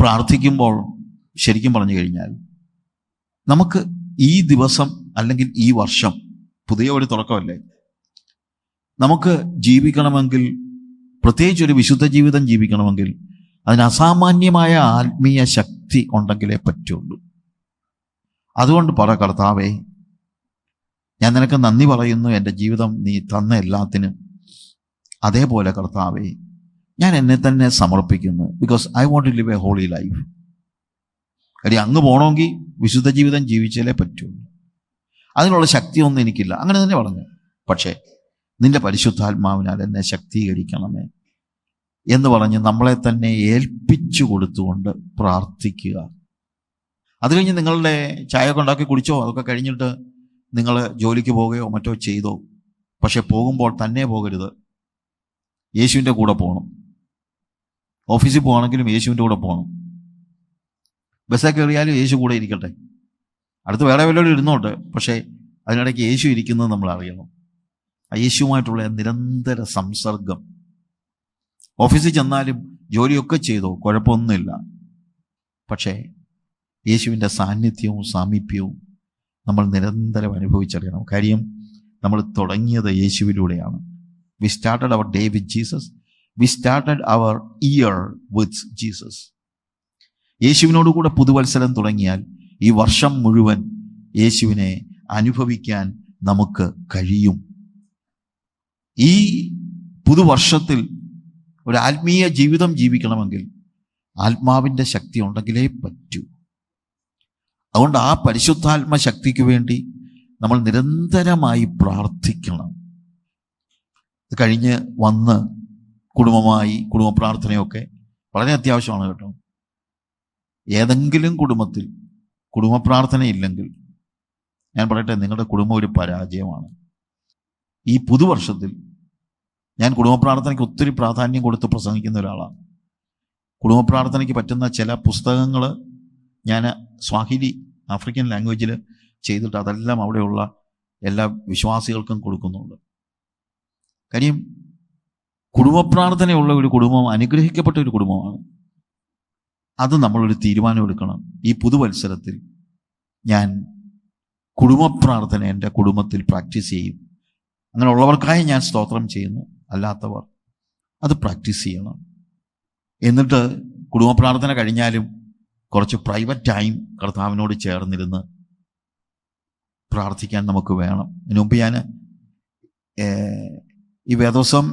പ്രാർത്ഥിക്കുമ്പോൾ ശരിക്കും പറഞ്ഞു കഴിഞ്ഞാൽ നമുക്ക് ഈ ദിവസം അല്ലെങ്കിൽ ഈ വർഷം പുതിയ ഒരു തുടക്കമല്ലേ, നമുക്ക് ജീവിക്കണമെങ്കിൽ, പ്രത്യേകിച്ച് ഒരു വിശുദ്ധ ജീവിതം ജീവിക്കണമെങ്കിൽ അതിന് അസാമാന്യമായ ആത്മീയ ശക്തി ഉണ്ടെങ്കിലേ പറ്റുള്ളൂ. അതുകൊണ്ട് പറ, കർത്താവേ, ഞാൻ നിനക്ക് നന്ദി പറയുന്നു എൻ്റെ ജീവിതം നീ തന്ന എല്ലാത്തിനും. അതേപോലെ കർത്താവേ, ഞാൻ എന്നെ തന്നെ സമർപ്പിക്കുന്നു. Because I want to live a holy life. കാര്യം അങ്ങ് പോകണമെങ്കിൽ വിശുദ്ധ ജീവിതം ജീവിച്ചാലേ പറ്റുള്ളൂ. അതിനുള്ള ശക്തിയൊന്നും എനിക്കില്ല. അങ്ങനെ തന്നെ പറഞ്ഞു. പക്ഷേ നിന്റെ പരിശുദ്ധാത്മാവിനാൽ എന്നെ ശക്തീകരിക്കണമേ എന്ന് പറഞ്ഞ് നമ്മളെ തന്നെ ഏൽപ്പിച്ചു കൊടുത്തുകൊണ്ട് പ്രാർത്ഥിക്കുക. അത് കഴിഞ്ഞ് നിങ്ങളുടെ ചായ ഒക്കെ ഉണ്ടാക്കി കുടിച്ചോ, അതൊക്കെ കഴിഞ്ഞിട്ട് നിങ്ങൾ ജോലിക്ക് പോവുകയോ മറ്റോ ചെയ്തോ. പക്ഷെ പോകുമ്പോൾ തന്നെ പോകരുത്, യേശുവിൻ്റെ കൂടെ പോകണം. ഓഫീസിൽ പോകണമെങ്കിലും യേശുവിൻ്റെ കൂടെ പോകണം. ബസ്സൊക്കെ കയറിയാലും യേശു കൂടെ ഇരിക്കട്ടെ. അടുത്ത് വേറെ വല്ലവരും ഇരുന്നോട്ടെ, പക്ഷേ അതിനിടയ്ക്ക് യേശു ഇരിക്കുന്നത് നമ്മൾ അറിയണം. ആ യേശുവുമായിട്ടുള്ള നിരന്തര സംസർഗം. ഓഫീസിൽ ചെന്നാലും ജോലിയൊക്കെ ചെയ്തോ, കുഴപ്പമൊന്നുമില്ല. പക്ഷേ യേശുവിൻ്റെ സാന്നിധ്യവും സാമീപ്യവും നമ്മൾ നിരന്തരം അനുഭവിച്ചറിയണം. കാര്യം നമ്മൾ തുടങ്ങിയത് യേശുവിലൂടെയാണ്. We started our day with Jesus. We started our year with Jesus. യേശുവിനോടുകൂടെ പുതുവത്സരം തുടങ്ങിയാൽ ഈ വർഷം മുഴുവൻ യേശുവിനെ അനുഭവിക്കാൻ നമുക്ക് കഴിയും. ഈ പുതുവർഷത്തിൽ ഒരു ആത്മീയ ജീവിതം ജീവിക്കണമെങ്കിൽ ആത്മാവിൻ്റെ ശക്തി ഉണ്ടെങ്കിലേ പറ്റൂ. അതുകൊണ്ട് ആ പരിശുദ്ധാത്മ ശക്തിക്ക് വേണ്ടി നമ്മൾ നിരന്തരമായി പ്രാർത്ഥിക്കണം. ഇത് കഴിഞ്ഞ് വന്ന് കുടുംബമായി കുടുംബ പ്രാർത്ഥനയൊക്കെ വളരെ അത്യാവശ്യമാണ് കേട്ടോ. ഏതെങ്കിലും കുടുംബത്തിൽ കുടുംബ പ്രാർത്ഥന ഇല്ലെങ്കിൽ ഞാൻ പറയട്ടെ, നിങ്ങളുടെ കുടുംബം ഒരു പരാജയമാണ്. ഈ പുതുവർഷത്തിൽ ഞാൻ കുടുംബ പ്രാർത്ഥനയ്ക്ക് ഒത്തിരി പ്രാധാന്യം കൊടുത്ത് പ്രസംഗിക്കുന്ന ഒരാളാണ്. കുടുംബ പ്രാർത്ഥനയ്ക്ക് പറ്റുന്ന ചില പുസ്തകങ്ങൾ ഞാൻ സ്വാഹിലി, ആഫ്രിക്കൻ ലാംഗ്വേജിൽ ചെയ്തിട്ട് അതെല്ലാം അവിടെയുള്ള എല്ലാ വിശ്വാസികൾക്കും കൊടുക്കുന്നുണ്ട്. കാര്യം കുടുംബ പ്രാർത്ഥനയുള്ള ഒരു കുടുംബം അനുഗ്രഹിക്കപ്പെട്ട ഒരു കുടുംബമാണ്. അത് നമ്മളൊരു തീരുമാനം എടുക്കണം. ഈ പുതുവത്സരത്തിൽ ഞാൻ കുടുംബ പ്രാർത്ഥന എൻ്റെ കുടുംബത്തിൽ പ്രാക്ടീസ് ചെയ്യും. അങ്ങനെ ഉള്ളവർക്കായി ഞാൻ സ്തോത്രം ചെയ്യുന്നു. അല്ലാത്തവർ അത് പ്രാക്ടീസ് ചെയ്യണം. എന്നിട്ട് കുടുംബ പ്രാർത്ഥന കഴിഞ്ഞാലും കുറച്ച് പ്രൈവറ്റ് ടൈം കർത്താവിനോട് ചേർന്നിരുന്ന് പ്രാർത്ഥിക്കാൻ നമുക്ക് വേണം. അതിനു മുമ്പ് ഞാൻ ഈ വേദോസം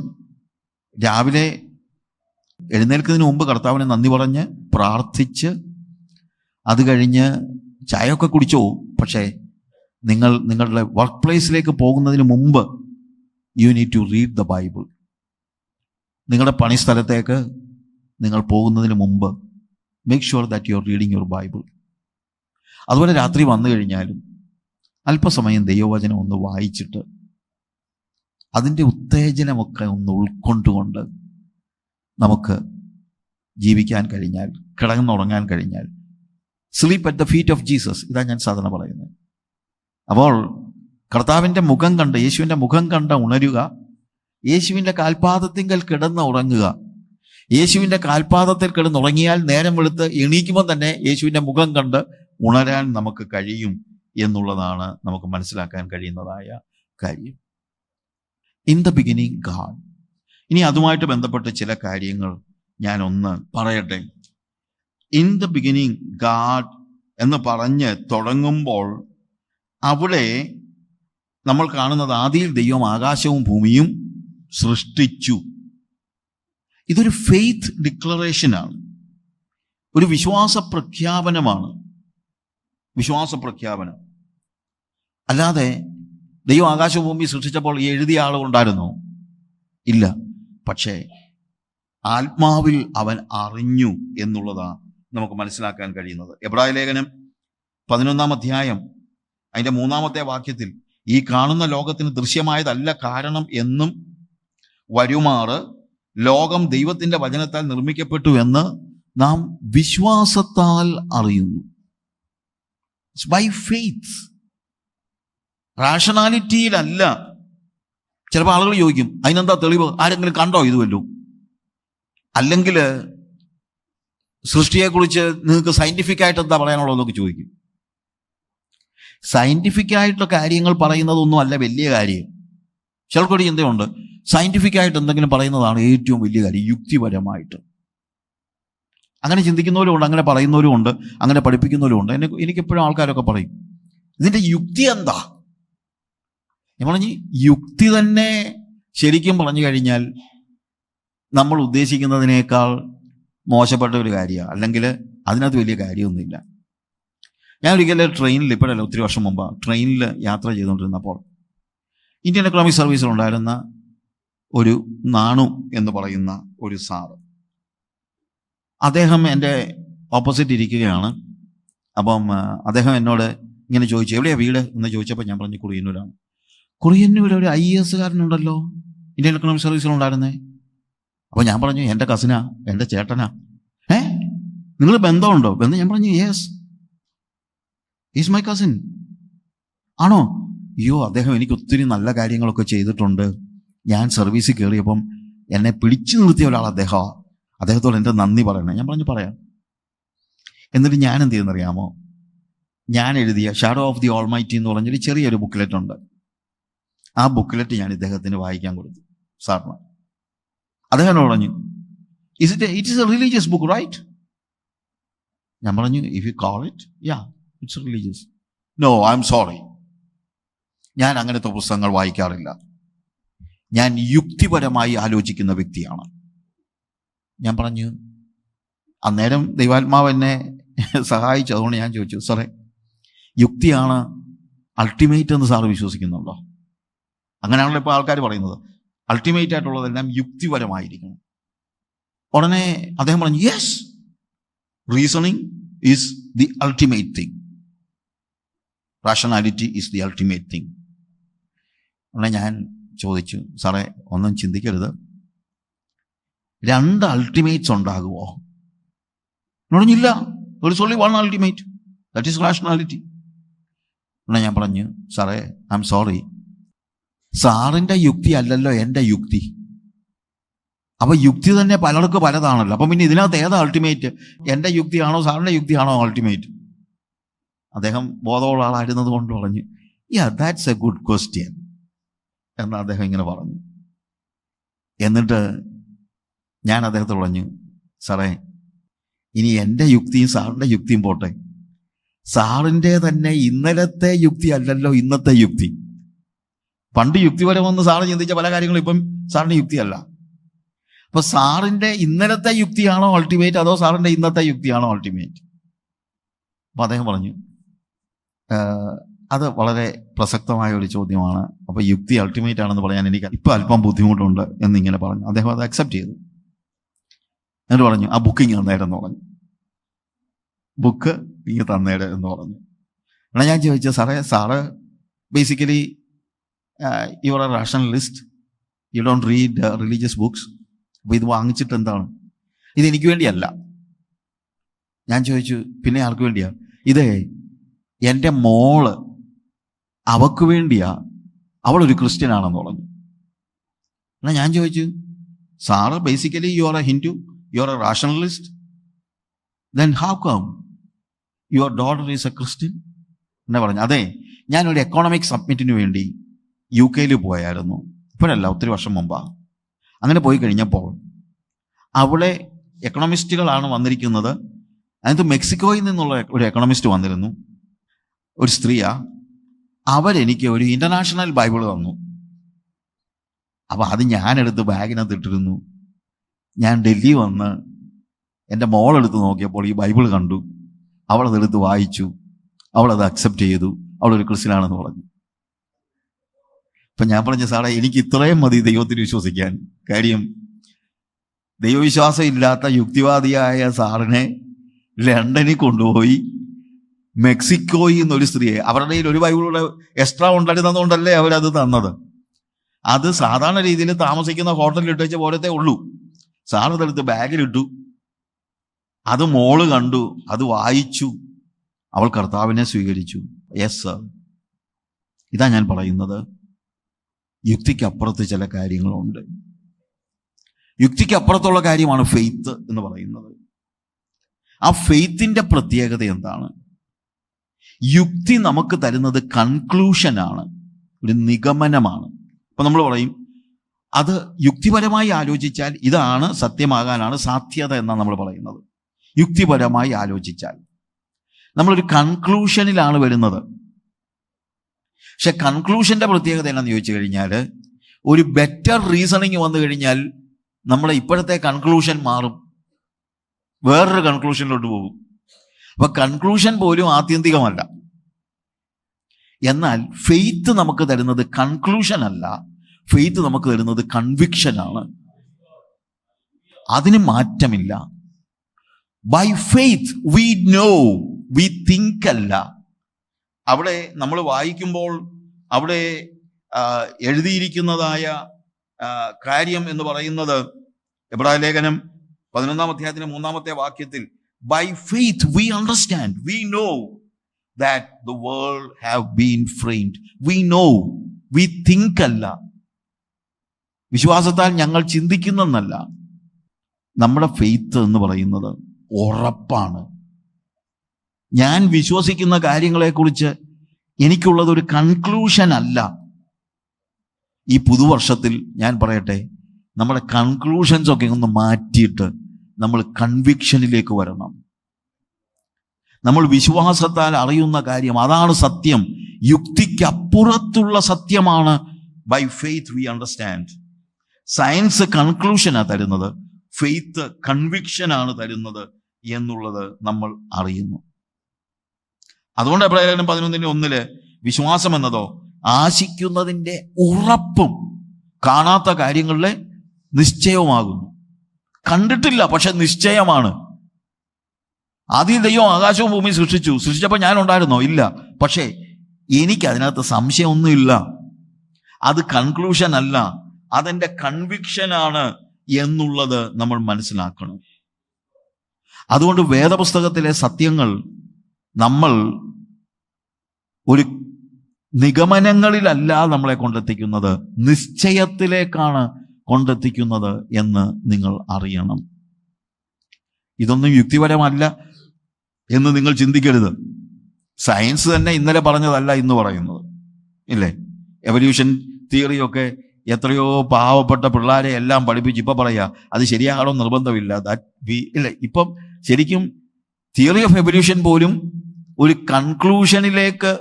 രാവിലെ എഴുന്നേൽക്കുന്നതിന് മുമ്പ് കർത്താവിനെ നന്ദി പറഞ്ഞ് പ്രാർത്ഥിച്ച് അത് കഴിഞ്ഞ് ചായയൊക്കെ കുടിച്ചോ. പക്ഷേ നിങ്ങളുടെ വർക്ക് പ്ലേസിലേക്ക് പോകുന്നതിന് മുമ്പ് you need to read the Bible. നിങ്ങളുടെ പണിസ്ഥലത്തേക്ക് നിങ്ങൾ പോകുന്നതിന് മുമ്പ് make sure that you are reading your Bible. അതുപോലെ രാത്രി വന്നു കഴിഞ്ഞാലും അല്പസമയം ദൈവവചനം ഒന്ന് വായിച്ചിട്ട് അതിൻ്റെ ഉത്തേജനമൊക്കെ ഒന്ന് ഉൾക്കൊണ്ടുകൊണ്ട് നമുക്ക് ജീവിക്കാൻ കഴിഞ്ഞാൽ, കിടന്നുറങ്ങാൻ കഴിഞ്ഞാൽ, sleep at the feet of Jesus, ഇതാ ഞാൻ സാധാരണ പറയുന്നത്. അപ്പോൾ കർത്താവിൻ്റെ മുഖം കണ്ട്, യേശുവിൻ്റെ മുഖം കണ്ട് ഉണരുക, യേശുവിൻ്റെ കാൽപാദത്തിങ്കൽ കിടന്ന് ഉറങ്ങുക. യേശുവിൻ്റെ കാൽപാദത്തിൽ കിടന്നുറങ്ങിയാൽ നേരം വെളുത്ത് എണീക്കുമ്പോൾ തന്നെ യേശുവിൻ്റെ മുഖം കണ്ട് ഉണരാൻ നമുക്ക് കഴിയും എന്നുള്ളതാണ് നമുക്ക് മനസ്സിലാക്കാൻ കഴിയുന്നതായ കാര്യം. In the beginning God. ഇനി അതുമായിട്ട് ബന്ധപ്പെട്ട് ചില കാര്യങ്ങൾ ഞാനൊന്ന് പറയട്ടെ. ഇൻ ദ ബിഗിനിങ് ഗാഡ് എന്ന് പറഞ്ഞ് തുടങ്ങുമ്പോൾ അവിടെ നമ്മൾ കാണുന്നത് ആദിയിൽ ദൈവം ആകാശവും ഭൂമിയും സൃഷ്ടിച്ചു. ഇതൊരു ഫെയ്ത്ത് ഡിക്ലറേഷനാണ്, ഒരു വിശ്വാസ പ്രഖ്യാപനമാണ്. വിശ്വാസ പ്രഖ്യാപനം. അല്ലാതെ ദൈവം ആകാശവും ഭൂമി സൃഷ്ടിച്ചപ്പോൾ ഈ എഴുതിയ ആളുണ്ടായിരുന്നോ? ഇല്ല. പക്ഷേ ആത്മാവിൽ അവൻ അറിഞ്ഞു എന്നുള്ളതാണ് നമുക്ക് മനസ്സിലാക്കാൻ കഴിയുന്നത്. എബ്രായ ലേഖനം 11 അധ്യായം അതിൻ്റെ 3 വാക്യത്തിൽ ഈ കാണുന്ന ലോകത്തിന് ദൃശ്യമായതല്ല കാരണം എന്നും വരുമാറ് ലോകം ദൈവത്തിൻ്റെ വചനത്താൽ നിർമ്മിക്കപ്പെട്ടു എന്ന് നാം വിശ്വാസത്താൽ അറിയുന്നു. ബൈ ഫെയ്ത്ത്, റാഷണാലിറ്റിയിലല്ല. ചിലപ്പോൾ ആളുകൾ ചോദിക്കും, അതിനെന്താ തെളിവ്? ആരെങ്കിലും കണ്ടോ ഇതുവല്ലോ? അല്ലെങ്കിൽ സൃഷ്ടിയെക്കുറിച്ച് നിങ്ങൾക്ക് സയന്റിഫിക്കായിട്ട് എന്താ പറയാനുള്ളതെന്നൊക്കെ ചോദിക്കും. സയന്റിഫിക്കായിട്ടുള്ള കാര്യങ്ങൾ പറയുന്നതൊന്നും അല്ല വലിയ കാര്യം. ചിലർക്കൊരു ചിന്തയുണ്ട്, സയന്റിഫിക്കായിട്ട് എന്തെങ്കിലും പറയുന്നതാണ് ഏറ്റവും വലിയ കാര്യം, യുക്തിപരമായിട്ട്. അങ്ങനെ ചിന്തിക്കുന്നവരും ഉണ്ട്, അങ്ങനെ പറയുന്നവരും ഉണ്ട്, അങ്ങനെ പഠിപ്പിക്കുന്നവരും ഉണ്ട്. എനിക്കെപ്പോഴും ആൾക്കാരൊക്കെ പറയും, ഇതിൻ്റെ യുക്തി എന്താ? ഞാൻ പറഞ്ഞു, യുക്തി തന്നെ ശരിക്കും പറഞ്ഞു കഴിഞ്ഞാൽ നമ്മൾ ഉദ്ദേശിക്കുന്നതിനേക്കാൾ മോശപ്പെട്ട ഒരു കാര്യമാണ്, അല്ലെങ്കിൽ അതിനകത്ത് വലിയ കാര്യമൊന്നുമില്ല. ഞാൻ ഒരിക്കലും ട്രെയിനിൽ, ഇപ്പോഴല്ല ഒത്തിരി വർഷം മുമ്പ്, ട്രെയിനിൽ യാത്ര ചെയ്തുകൊണ്ടിരുന്നപ്പോൾ ഇന്ത്യൻ എക്കണോമിക് സർവീസിലുണ്ടായിരുന്ന ഒരു നാണു എന്ന് പറയുന്ന ഒരു സാറ്, അദ്ദേഹം എൻ്റെ ഓപ്പോസിറ്റ് ഇരിക്കുകയാണ്. അപ്പം അദ്ദേഹം എന്നോട് ഇങ്ങനെ ചോദിച്ചു, എവിടെയാണ് വീട് എന്ന് ചോദിച്ചപ്പോൾ ഞാൻ പറഞ്ഞു, കുറിയന്നൂരാണ്. കുറിയന്നൂർ ഒരു IAS കാരനുണ്ടല്ലോ ഇന്ത്യൻ എക്കണോമിക് സർവീസിലുണ്ടായിരുന്നേ. അപ്പോൾ ഞാൻ പറഞ്ഞു, എൻ്റെ കസിനാ, എൻ്റെ ചേട്ടനാ. നിങ്ങൾ ബന്ധമുണ്ടോ? ബന്ധം? ഞാൻ പറഞ്ഞു, യെസ്, ഈസ് മൈ കസിൻ. ആണോ? അയ്യോ, അദ്ദേഹം എനിക്ക് ഒത്തിരി നല്ല കാര്യങ്ങളൊക്കെ ചെയ്തിട്ടുണ്ട്. ഞാൻ സർവീസിൽ കയറിയപ്പം എന്നെ പിടിച്ചു നിർത്തിയ ഒരാൾ അദ്ദേഹമാണ്. അദ്ദേഹത്തോട് എൻ്റെ നന്ദി പറയണേ. ഞാൻ പറഞ്ഞു, പറയാം. എന്നിട്ട് ഞാൻ എന്ത് ചെയ്യുന്നറിയാമോ, ഞാൻ എഴുതിയ ഷാഡോ ഓഫ് ദി ഓൾമൈറ്റി എന്ന് പറഞ്ഞൊരു ചെറിയൊരു ബുക്ക്ലെറ്റ് ഉണ്ട്. ആ ബുക്ക്ലെറ്റ് ഞാൻ ഇദ്ദേഹത്തിന് വായിക്കാൻ കൊടുത്തു, സാറിന്. അദ്ദേഹം പറഞ്ഞു, it is a religious book, right? ഞാൻ പറഞ്ഞു, if you call it, ya, it's religious. No, I am sorry, ഞാൻ അങ്ങനത്തെ പുസ്തകങ്ങൾ വായിക്കാറില്ല. ഞാൻ യുക്തിപരമായി ആലോചിക്കുന്ന വ്യക്തിയാണ്. ഞാൻ പറഞ്ഞു, അന്നേരം ദൈവാത്മാവ് എന്നെ സഹായിച്ചു. അതുകൊണ്ട് ഞാൻ ചോദിച്ചു, സാറേ, യുക്തിയാണ് അൾട്ടിമേറ്റ് എന്ന് സാറ് വിശ്വസിക്കുന്നുണ്ടോ? അങ്ങനെയാണല്ലോ ഇപ്പോൾ ആൾക്കാർ പറയുന്നത്, അൾട്ടിമേറ്റ് ആയിട്ടുള്ളതെല്ലാം യുക്തിപരമായിരിക്കണം. ഉടനെ അദ്ദേഹം പറഞ്ഞു, yes, reasoning is the ultimate thing, rationality is the ultimate thing. ഉടനെ ഞാൻ ചോദിച്ചു, സാറേ, ഒന്നും ചിന്തിക്കരുത്, 2 അൾട്ടിമേറ്റ്സ് ഉണ്ടാകുമോ? പറഞ്ഞില്ല, ഒരു Soly 1 ultimate, that is rationality. ഉടനെ ഞാൻ പറഞ്ഞു, സാറേ, ഐ എം സോറി, സാറിൻ്റെ യുക്തി അല്ലല്ലോ എൻ്റെ യുക്തി. അപ്പൊ യുക്തി തന്നെ പലർക്ക് പലതാണല്ലോ. അപ്പം പിന്നെ ഇതിനകത്ത് ഏതാ അൾട്ടിമേറ്റ്? എൻ്റെ യുക്തിയാണോ സാറിൻ്റെ യുക്തിയാണോ അൾട്ടിമേറ്റ്? അദ്ദേഹം ബോധമുള്ള ആളായിരുന്നത് കൊണ്ട് പറഞ്ഞു, യാ, ദാറ്റ്സ് എ ഗുഡ് ക്വസ്റ്റ്യൻ എന്ന് അദ്ദേഹം ഇങ്ങനെ പറഞ്ഞു. എന്നിട്ട് ഞാൻ അദ്ദേഹത്തോട് പറഞ്ഞു, സാറേ, ഇനി എൻ്റെ യുക്തിയും സാറിൻ്റെ യുക്തിയും പോട്ടെ, സാറിൻ്റെ തന്നെ ഇന്നലത്തെ യുക്തി അല്ലല്ലോ ഇന്നത്തെ യുക്തി. പണ്ട് യുക്തിപരമെന്ന് സാറ് ചിന്തിച്ച പല കാര്യങ്ങളും ഇപ്പം സാറിൻ്റെ യുക്തിയല്ല. അപ്പൊ സാറിൻ്റെ ഇന്നലത്തെ യുക്തിയാണോ അൾട്ടിമേറ്റ്, അതോ സാറിൻ്റെ ഇന്നത്തെ യുക്തിയാണോ അൾട്ടിമേറ്റ്? അപ്പൊ അദ്ദേഹം പറഞ്ഞു, അത് വളരെ പ്രസക്തമായ ഒരു ചോദ്യമാണ്. അപ്പൊ യുക്തി അൾട്ടിമേറ്റ് ആണെന്ന് പറയാൻ എനിക്ക് ഇപ്പൊ അല്പം ബുദ്ധിമുട്ടുണ്ട് എന്നിങ്ങനെ പറഞ്ഞു. അദ്ദേഹം അത് അക്സെപ്റ്റ് ചെയ്തു. എന്നിട്ട് പറഞ്ഞു, ആ ബുക്കിങ് തന്നേരെന്ന് പറഞ്ഞു, ബുക്ക് ഇങ്ങ് തന്നേരെ എന്ന് പറഞ്ഞു. എന്നാൽ ഞാൻ ചോദിച്ചു, sir basically you are a rationalist, you don't read religious books. അപ്പോൾ ഇത് വാങ്ങിച്ചിട്ട് എന്താണ്? ഇതെനിക്ക് വേണ്ടിയല്ല. ഞാൻ ചോദിച്ചു, പിന്നെ ആർക്ക് വേണ്ടിയാ? ഇതേ എൻ്റെ മോള്, അവക്ക് വേണ്ടിയാ, അവളൊരു ക്രിസ്ത്യനാണെന്ന് പറഞ്ഞു. എന്നാൽ ഞാൻ ചോദിച്ചു, sir basically you are a Hindu, you are a rationalist, then how come your daughter is a Christian എന്നാ പറഞ്ഞു. അതെ, ഞാനൊരു എക്കോണമിക് സബ്മിറ്റിന് വേണ്ടി UK പോയായിരുന്നു. ഇപ്പോഴല്ല, ഒത്തിരി വർഷം മുമ്പാണ്. അങ്ങനെ പോയി കഴിഞ്ഞപ്പോൾ അവിടെ എക്കണോമിസ്റ്റുകളാണ് വന്നിരിക്കുന്നത്. അതിനകത്ത് മെക്സിക്കോയിൽ നിന്നുള്ള ഒരു എക്കണോമിസ്റ്റ് വന്നിരുന്നു, ഒരു സ്ത്രീയാ. അവരെനിക്ക് ഒരു ഇന്റർനാഷണൽ ബൈബിൾ തന്നു. അപ്പം അത് ഞാനെടുത്ത് ബാഗിനകത്ത് ഇട്ടിരുന്നു. ഞാൻ ഡൽഹി വന്ന് എൻ്റെ മോളെടുത്ത് നോക്കിയപ്പോൾ ഈ ബൈബിൾ കണ്ടു. അവളതെടുത്ത് വായിച്ചു, അവളത് അക്സെപ്റ്റ് ചെയ്തു, അവളൊരു ക്രിസ്ത്യനാണെന്ന് പറഞ്ഞു. അപ്പം ഞാൻ പറഞ്ഞു, സാറേ, എനിക്ക് ഇത്രയും മതി ദൈവത്തിൽ വിശ്വസിക്കാൻ. കാര്യം ദൈവവിശ്വാസം ഇല്ലാത്ത യുക്തിവാദിയായ സാറിനെ ലണ്ടനിൽ കൊണ്ടുപോയി മെക്സിക്കോയിൽ നിന്നൊരു സ്ത്രീയെ, അവരുടെ കയ്യിൽ ഒരു ബൈബിളൂടെ എക്സ്ട്രാ ഉണ്ടായിരുന്നതുകൊണ്ടല്ലേ അവരത് തന്നത്. അത് സാധാരണ രീതിയിൽ താമസിക്കുന്ന ഹോട്ടലിൽ ഇട്ട് വെച്ച പോലത്തെ ഉള്ളൂ. സാറതെടുത്ത് ബാഗിലിട്ടു, അത് മോള് കണ്ടു, അത് വായിച്ചു, അവൾ കർത്താവിനെ സ്വീകരിച്ചു. Yes sir. ഇതാ ഞാൻ പറയുന്നത്, യുക്തിക്കപ്പുറത്ത് ചില കാര്യങ്ങളുണ്ട്. യുക്തിക്കപ്പുറത്തുള്ള കാര്യമാണ് ഫെയ്ത്ത് എന്ന് പറയുന്നത്. ആ ഫെയ്ത്തിന്റെ പ്രത്യേകത എന്താണ്? യുക്തി നമുക്ക് തരുന്നത് കൺക്ലൂഷനാണ്, ഒരു നിഗമനമാണ്. അപ്പൊ നമ്മൾ പറയും അത് യുക്തിപരമായി ആലോചിച്ചാൽ ഇതാണ് സത്യമാകാനാണ് സാധ്യത എന്നാണ് നമ്മൾ പറയുന്നത്. യുക്തിപരമായി ആലോചിച്ചാൽ നമ്മളൊരു കൺക്ലൂഷനിലാണ് വരുന്നത്. പക്ഷെ കൺക്ലൂഷന്റെ പ്രത്യേകത എന്നാന്ന് ചോദിച്ചു കഴിഞ്ഞാൽ, ഒരു ബെറ്റർ റീസണിങ് വന്നു കഴിഞ്ഞാൽ നമ്മുടെ ഇപ്പോഴത്തെ കൺക്ലൂഷൻ മാറും, വേറൊരു കൺക്ലൂഷനിലോട്ട് പോകും. അപ്പൊ കൺക്ലൂഷൻ പോലും ആത്യന്തികമല്ല. എന്നാൽ ഫെയ്ത്ത് നമുക്ക് തരുന്നത് കൺക്ലൂഷൻ അല്ല, ഫെയ്ത്ത് നമുക്ക് തരുന്നത് കൺവിക്ഷനാണ്. അതിന് മാറ്റമില്ല. By faith we know, we think അല്ല. അവിടെ നമ്മൾ വായിക്കുമ്പോൾ അവിടെ എഴുതിയിരിക്കുന്നതായ കാര്യം എന്ന് പറയുന്നത് എബ്രായ ലേഖനം 11-ാം അധ്യായത്തിന്റെ 3-ാമത്തെ വാക്യത്തിൽ, by faith we understand, we know that the world have been framed. We know, we think അല്ല, വിശ്വാസത്താൽ ഞങ്ങൾ ചിന്തിക്കുന്നല്ല. നമ്മുടെ ഫെയ്ത്ത് എന്ന് പറയുന്നത് ഉറപ്പാണ്. ഞാൻ വിശ്വസിക്കുന്ന കാര്യങ്ങളെക്കുറിച്ച് എനിക്കുള്ളത് ഒരു കൺക്ലൂഷൻ അല്ല. ഈ പുതുവർഷത്തിൽ ഞാൻ പറയട്ടെ, നമ്മുടെ കൺക്ലൂഷൻസ് ഒക്കെ ഒന്ന് മാറ്റിയിട്ട് നമ്മൾ കൺവിക്ഷനിലേക്ക് വരണം. നമ്മൾ വിശ്വാസത്താൽ അറിയുന്ന കാര്യം അതാണ് സത്യം, യുക്തിക്കപ്പുറത്തുള്ള സത്യമാണ്. By faith we understand. Science കൺക്ലൂഷനാണ് തരുന്നത്, ഫെയ്ത്ത് കൺവിക്ഷനാണ് തരുന്നത് എന്നുള്ളത് നമ്മൾ അറിയുന്നു. അതുകൊണ്ട് എബ്രായ ലേഖനം 11:1 വിശ്വാസം എന്നതോ ആശിക്കുന്നതിൻ്റെ ഉറപ്പും കാണാത്ത കാര്യങ്ങളിലെ നിശ്ചയവുമാകുന്നു. കണ്ടിട്ടില്ല, പക്ഷെ നിശ്ചയമാണ്. ആദ്യം ദൈവം ആകാശവും ഭൂമിയും സൃഷ്ടിച്ചപ്പോൾ ഞാൻ ഉണ്ടായിരുന്നോ? ഇല്ല. പക്ഷേ എനിക്ക് അതിനകത്ത് സംശയമൊന്നുമില്ല. അത് കൺക്ലൂഷൻ അല്ല, അതെൻ്റെ കൺവിക്ഷനാണ് എന്നുള്ളത് നമ്മൾ മനസ്സിലാക്കണം. അതുകൊണ്ട് വേദപുസ്തകത്തിലെ സത്യങ്ങൾ നമ്മൾ ഒരു നിഗമനങ്ങളിലല്ല നമ്മളെ കൊണ്ടെത്തിക്കുന്നത്, നിശ്ചയത്തിലേക്കാണ് കൊണ്ടെത്തിക്കുന്നത് എന്ന് നിങ്ങൾ അറിയണം. ഇതൊന്നും യുക്തിപരമല്ല എന്ന് നിങ്ങൾ ചിന്തിക്കരുത്. സയൻസ് തന്നെ ഇന്നലെ പറഞ്ഞതല്ല ഇന്ന് പറയുന്നത്, ഇല്ലേ? എവല്യൂഷൻ തിയറിയൊക്കെ എത്രയോ പാവപ്പെട്ട പിള്ളേരെ എല്ലാം പഠിപ്പിച്ച് ഇപ്പം പറയാ അത് ശരിയാകണോ നിർബന്ധമില്ല. ഇല്ലേ, ഇപ്പം ശരിക്കും തിയറി ഓഫ് എവല്യൂഷൻ പോലും ഒരു കൺക്ലൂഷനിലേക്ക്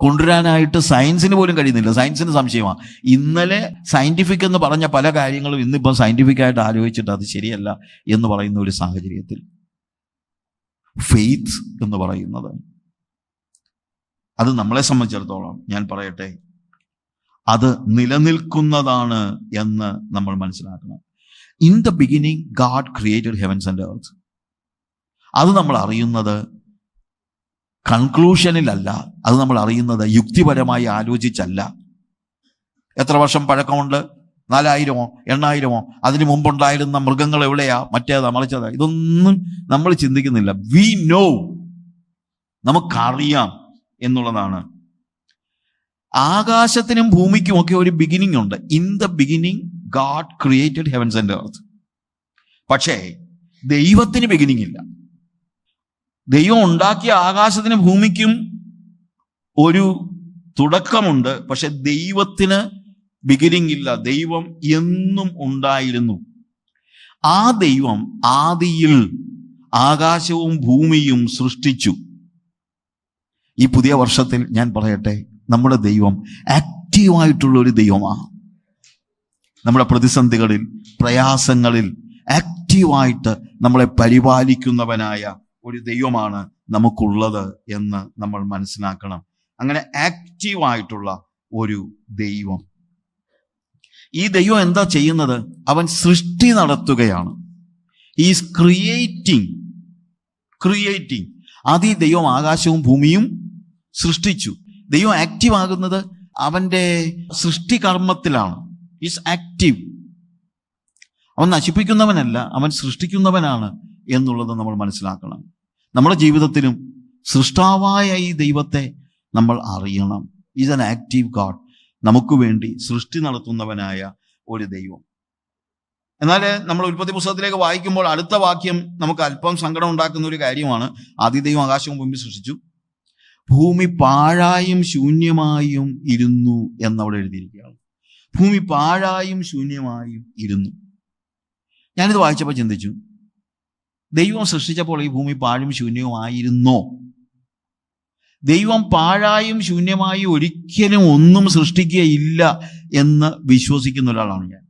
കൊണ്ടുവരാനായിട്ട് സയൻസിന് പോലും കഴിയുന്നില്ല. സയൻസിന് സംശയമാണ്. ഇന്നലെ സയന്റിഫിക് എന്ന് പറഞ്ഞ പല കാര്യങ്ങളും ഇന്നിപ്പം സയന്റിഫിക്കായിട്ട് ആലോചിച്ചിട്ട് അത് ശരിയല്ല എന്ന് പറയുന്ന ഒരു സാഹചര്യത്തിൽ ഫെയ്ത്ത് എന്ന് പറയുന്നത്, അത് നമ്മളെ സംബന്ധിച്ചിടത്തോളം ഞാൻ പറയട്ടെ, അത് നിലനിൽക്കുന്നതാണ് എന്ന് നമ്മൾ മനസ്സിലാക്കണം. In the beginning God created heavens and earth. അത് നമ്മൾ അറിയുന്നത് കൺക്ലൂഷനിലല്ല, അത് നമ്മൾ അറിയുന്നത് യുക്തിപരമായി ആലോചിച്ചല്ല. എത്ര വർഷം പഴക്കമുണ്ട്? 4000-ഓ 8000-ഓ? അതിന് മുമ്പുണ്ടായിരുന്ന മൃഗങ്ങൾ എവിടെയാ? മറ്റേതാ മറിച്ചതാ? ഇതൊന്നും നമ്മൾ ചിന്തിക്കുന്നില്ല. വി നോ, നമുക്കറിയാം എന്നുള്ളതാണ്. ആകാശത്തിനും ഭൂമിക്കും ഒക്കെ ഒരു ബിഗിനിങ് ഉണ്ട്. In the beginning God created heavens and earth. പക്ഷേ ദൈവത്തിന് ബിഗിനിങ് ഇല്ല. ദൈവം ഉണ്ടാക്കിയ ആകാശത്തിനും ഭൂമിക്കും ഒരു തുടക്കമുണ്ട്, പക്ഷെ ദൈവത്തിന് ബിഗിനിങ് ഇല്ല. ദൈവം എന്നും ഉണ്ടായിരുന്നു. ആ ദൈവം ആദിയിൽ ആകാശവും ഭൂമിയും സൃഷ്ടിച്ചു. ഈ പുതിയ വർഷത്തിൽ ഞാൻ പറയട്ടെ, നമ്മുടെ ദൈവം ആക്റ്റീവായിട്ടുള്ള ഒരു ദൈവമാണ്. നമ്മുടെ പ്രതിസന്ധികളിൽ, പ്രയാസങ്ങളിൽ ആക്റ്റീവായിട്ട് നമ്മളെ പരിപാലിക്കുന്നവനായ ഒരു ദൈവമാണ് നമുക്കുള്ളത് എന്ന് നമ്മൾ മനസ്സിലാക്കണം. അങ്ങനെ ആക്റ്റീവായിട്ടുള്ള ഒരു ദൈവം. ഈ ദൈവം എന്താ ചെയ്യുന്നത്? അവൻ സൃഷ്ടി നടത്തുകയാണ്. Is creating. ആദ്യം ദൈവം ആകാശവും ഭൂമിയും സൃഷ്ടിച്ചു. ദൈവം ആക്റ്റീവ് ആകുന്നത് അവൻ്റെ സൃഷ്ടികർമ്മത്തിലാണ്. Is active. അവൻ നശിപ്പിക്കുന്നവനല്ല, അവൻ സൃഷ്ടിക്കുന്നവനാണ് എന്നുള്ളത് നമ്മൾ മനസ്സിലാക്കണം. നമ്മുടെ ജീവിതത്തിലും സൃഷ്ടാവായ ഈ ദൈവത്തെ നമ്മൾ അറിയണം. Is an active God. നമുക്ക് വേണ്ടി സൃഷ്ടി നടത്തുന്നവനായ ഒരു ദൈവം. എന്നാൽ നമ്മൾ ഉൽപ്പത്തി പുസ്തകത്തിലേക്ക് വായിക്കുമ്പോൾ അടുത്ത വാക്യം നമുക്ക് അല്പം സങ്കടം ഉണ്ടാക്കുന്ന ഒരു കാര്യമാണ്. ആദ്യ ദൈവം ആകാശവും ഭൂമി സൃഷ്ടിച്ചു, ഭൂമി പാഴായും ശൂന്യമായും ഇരുന്നു എന്നവിടെ എഴുതിയിരിക്കുകയാണ്. ഭൂമി പാഴായും ശൂന്യമായും ഇരുന്നു. ഞാനിത് വായിച്ചപ്പോൾ ചിന്തിച്ചു, ദൈവം സൃഷ്ടിച്ചപ്പോൾ ഈ ഭൂമി പാഴും ശൂന്യവുമായിരുന്നോ? ദൈവം പാഴായും ശൂന്യമായും ഒരിക്കലും ഒന്നും സൃഷ്ടിക്കുകയില്ല എന്ന് വിശ്വസിക്കുന്ന ഒരാളാണ് ഞാൻ.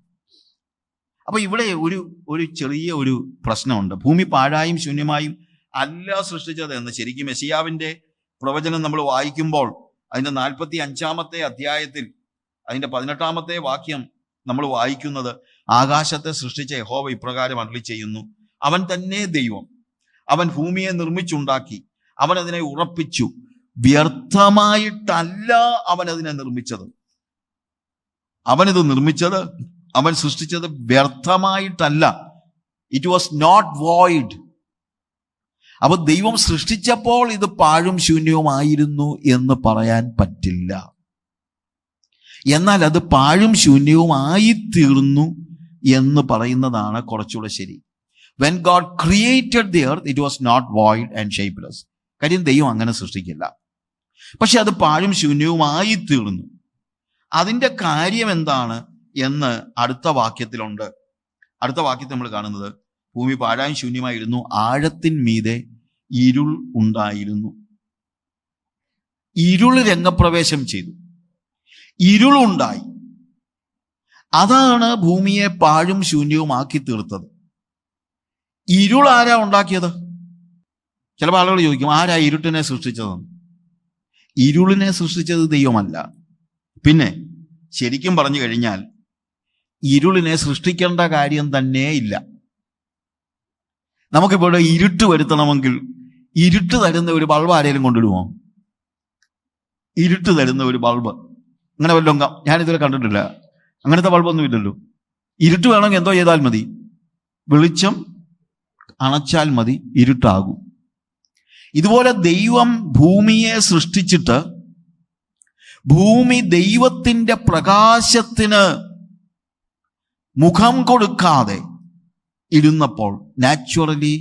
അപ്പൊ ഇവിടെ ഒരു ചെറിയ ഒരു പ്രശ്നമുണ്ട്. ഭൂമി പാഴായും ശൂന്യമായും അല്ല സൃഷ്ടിച്ചത് എന്ന് ശരിക്കും യെശയ്യാവിന്റെ പ്രവചനം നമ്മൾ വായിക്കുമ്പോൾ അതിന്റെ 45-ാമത്തെ അധ്യായത്തിൽ അതിന്റെ 18-ാമത്തെ വാക്യം നമ്മൾ വായിക്കുന്നത്, ആകാശത്തെ സൃഷ്ടിച്ച യഹോവ ഇപ്രകാരം അരുളി ചെയ്യുന്നു, അവൻ തന്നെ ദൈവം, അവൻ ഭൂമിയെ നിർമ്മിച്ചുണ്ടാക്കി, അവൻ അതിനെ ഉറപ്പിച്ചു, വ്യർത്ഥമായിട്ടല്ല അവൻ അതിനെ നിർമ്മിച്ചത്. അവനിത് നിർമ്മിച്ചത്, അവൻ സൃഷ്ടിച്ചത് വ്യർത്ഥമായിട്ടല്ല. It was not void. അപ്പൊ ദൈവം സൃഷ്ടിച്ചപ്പോൾ ഇത് പാഴും ശൂന്യവുമായിരുന്നു എന്ന് പറയാൻ പറ്റില്ല. എന്നാൽ അത് പാഴും ശൂന്യവുമായി തീർന്നു എന്ന് പറയുന്നതാണ് കുറച്ചുകൂടെ ശരി. When God created the earth, it was not void and shapeless. കാര്യം ദൈവം അങ്ങനെ സൃഷ്ടിക്കില്ല. പക്ഷെ അത് പാഴും ശൂന്യവുമായി തീർന്നു. അതിൻ്റെ കാര്യം എന്താണ് എന്ന് അടുത്ത വാക്യത്തിലുണ്ട്. അടുത്ത വാക്യത്തിൽ നമ്മൾ കാണുന്നത്, ഭൂമി പാഴായും ശൂന്യമായിരുന്നു, ആഴത്തിന്മീതെ ഇരുൾ ഉണ്ടായിരുന്നു. ഇരുൾ രംഗപ്രവേശം ചെയ്തു, ഇരുളുണ്ടായി. അതാണ് ഭൂമിയെ പാഴും ശൂന്യവുമാക്കി തീർത്തത്. ഇരുൾ ആരാ ഉണ്ടാക്കിയത്? ചില ആളുകൾ ചോദിക്കും, ആരാ ഇരുട്ടിനെ സൃഷ്ടിച്ചതെന്ന്. ഇരുളിനെ സൃഷ്ടിച്ചത് ദൈവമല്ല. പിന്നെ ശരിക്കും പറഞ്ഞു കഴിഞ്ഞാൽ ഇരുളിനെ സൃഷ്ടിക്കേണ്ട കാര്യം തന്നെ ഇല്ല. നമുക്കിപ്പോൾ ഇരുട്ട് വരുത്തണമെങ്കിൽ ഇരുട്ട് തരുന്ന ഒരു ബൾബ് ആരെങ്കിലും കൊണ്ടിടുമോ? ഇരുട്ട് തരുന്ന ഒരു ബൾബ് അങ്ങനെ വല്ലതും ഞാനിതുവരെ കണ്ടിട്ടില്ല. അങ്ങനത്തെ ബൾബൊന്നും ഇല്ലല്ലോ. ഇരുട്ട് വേണമെങ്കിൽ എന്തോ ചെയ്താൽ മതി, വെളിച്ചം അണച്ചാൽ മതി, ഇരുട്ടാകും. ഇതുപോലെ ദൈവം ഭൂമിയെ സൃഷ്ടിച്ചിട്ട് ഭൂമി ദൈവത്തിൻ്റെ പ്രകാശത്തിന് മുഖം കൊടുക്കാതെ ഇരുന്നപ്പോൾ നാച്ചുറലി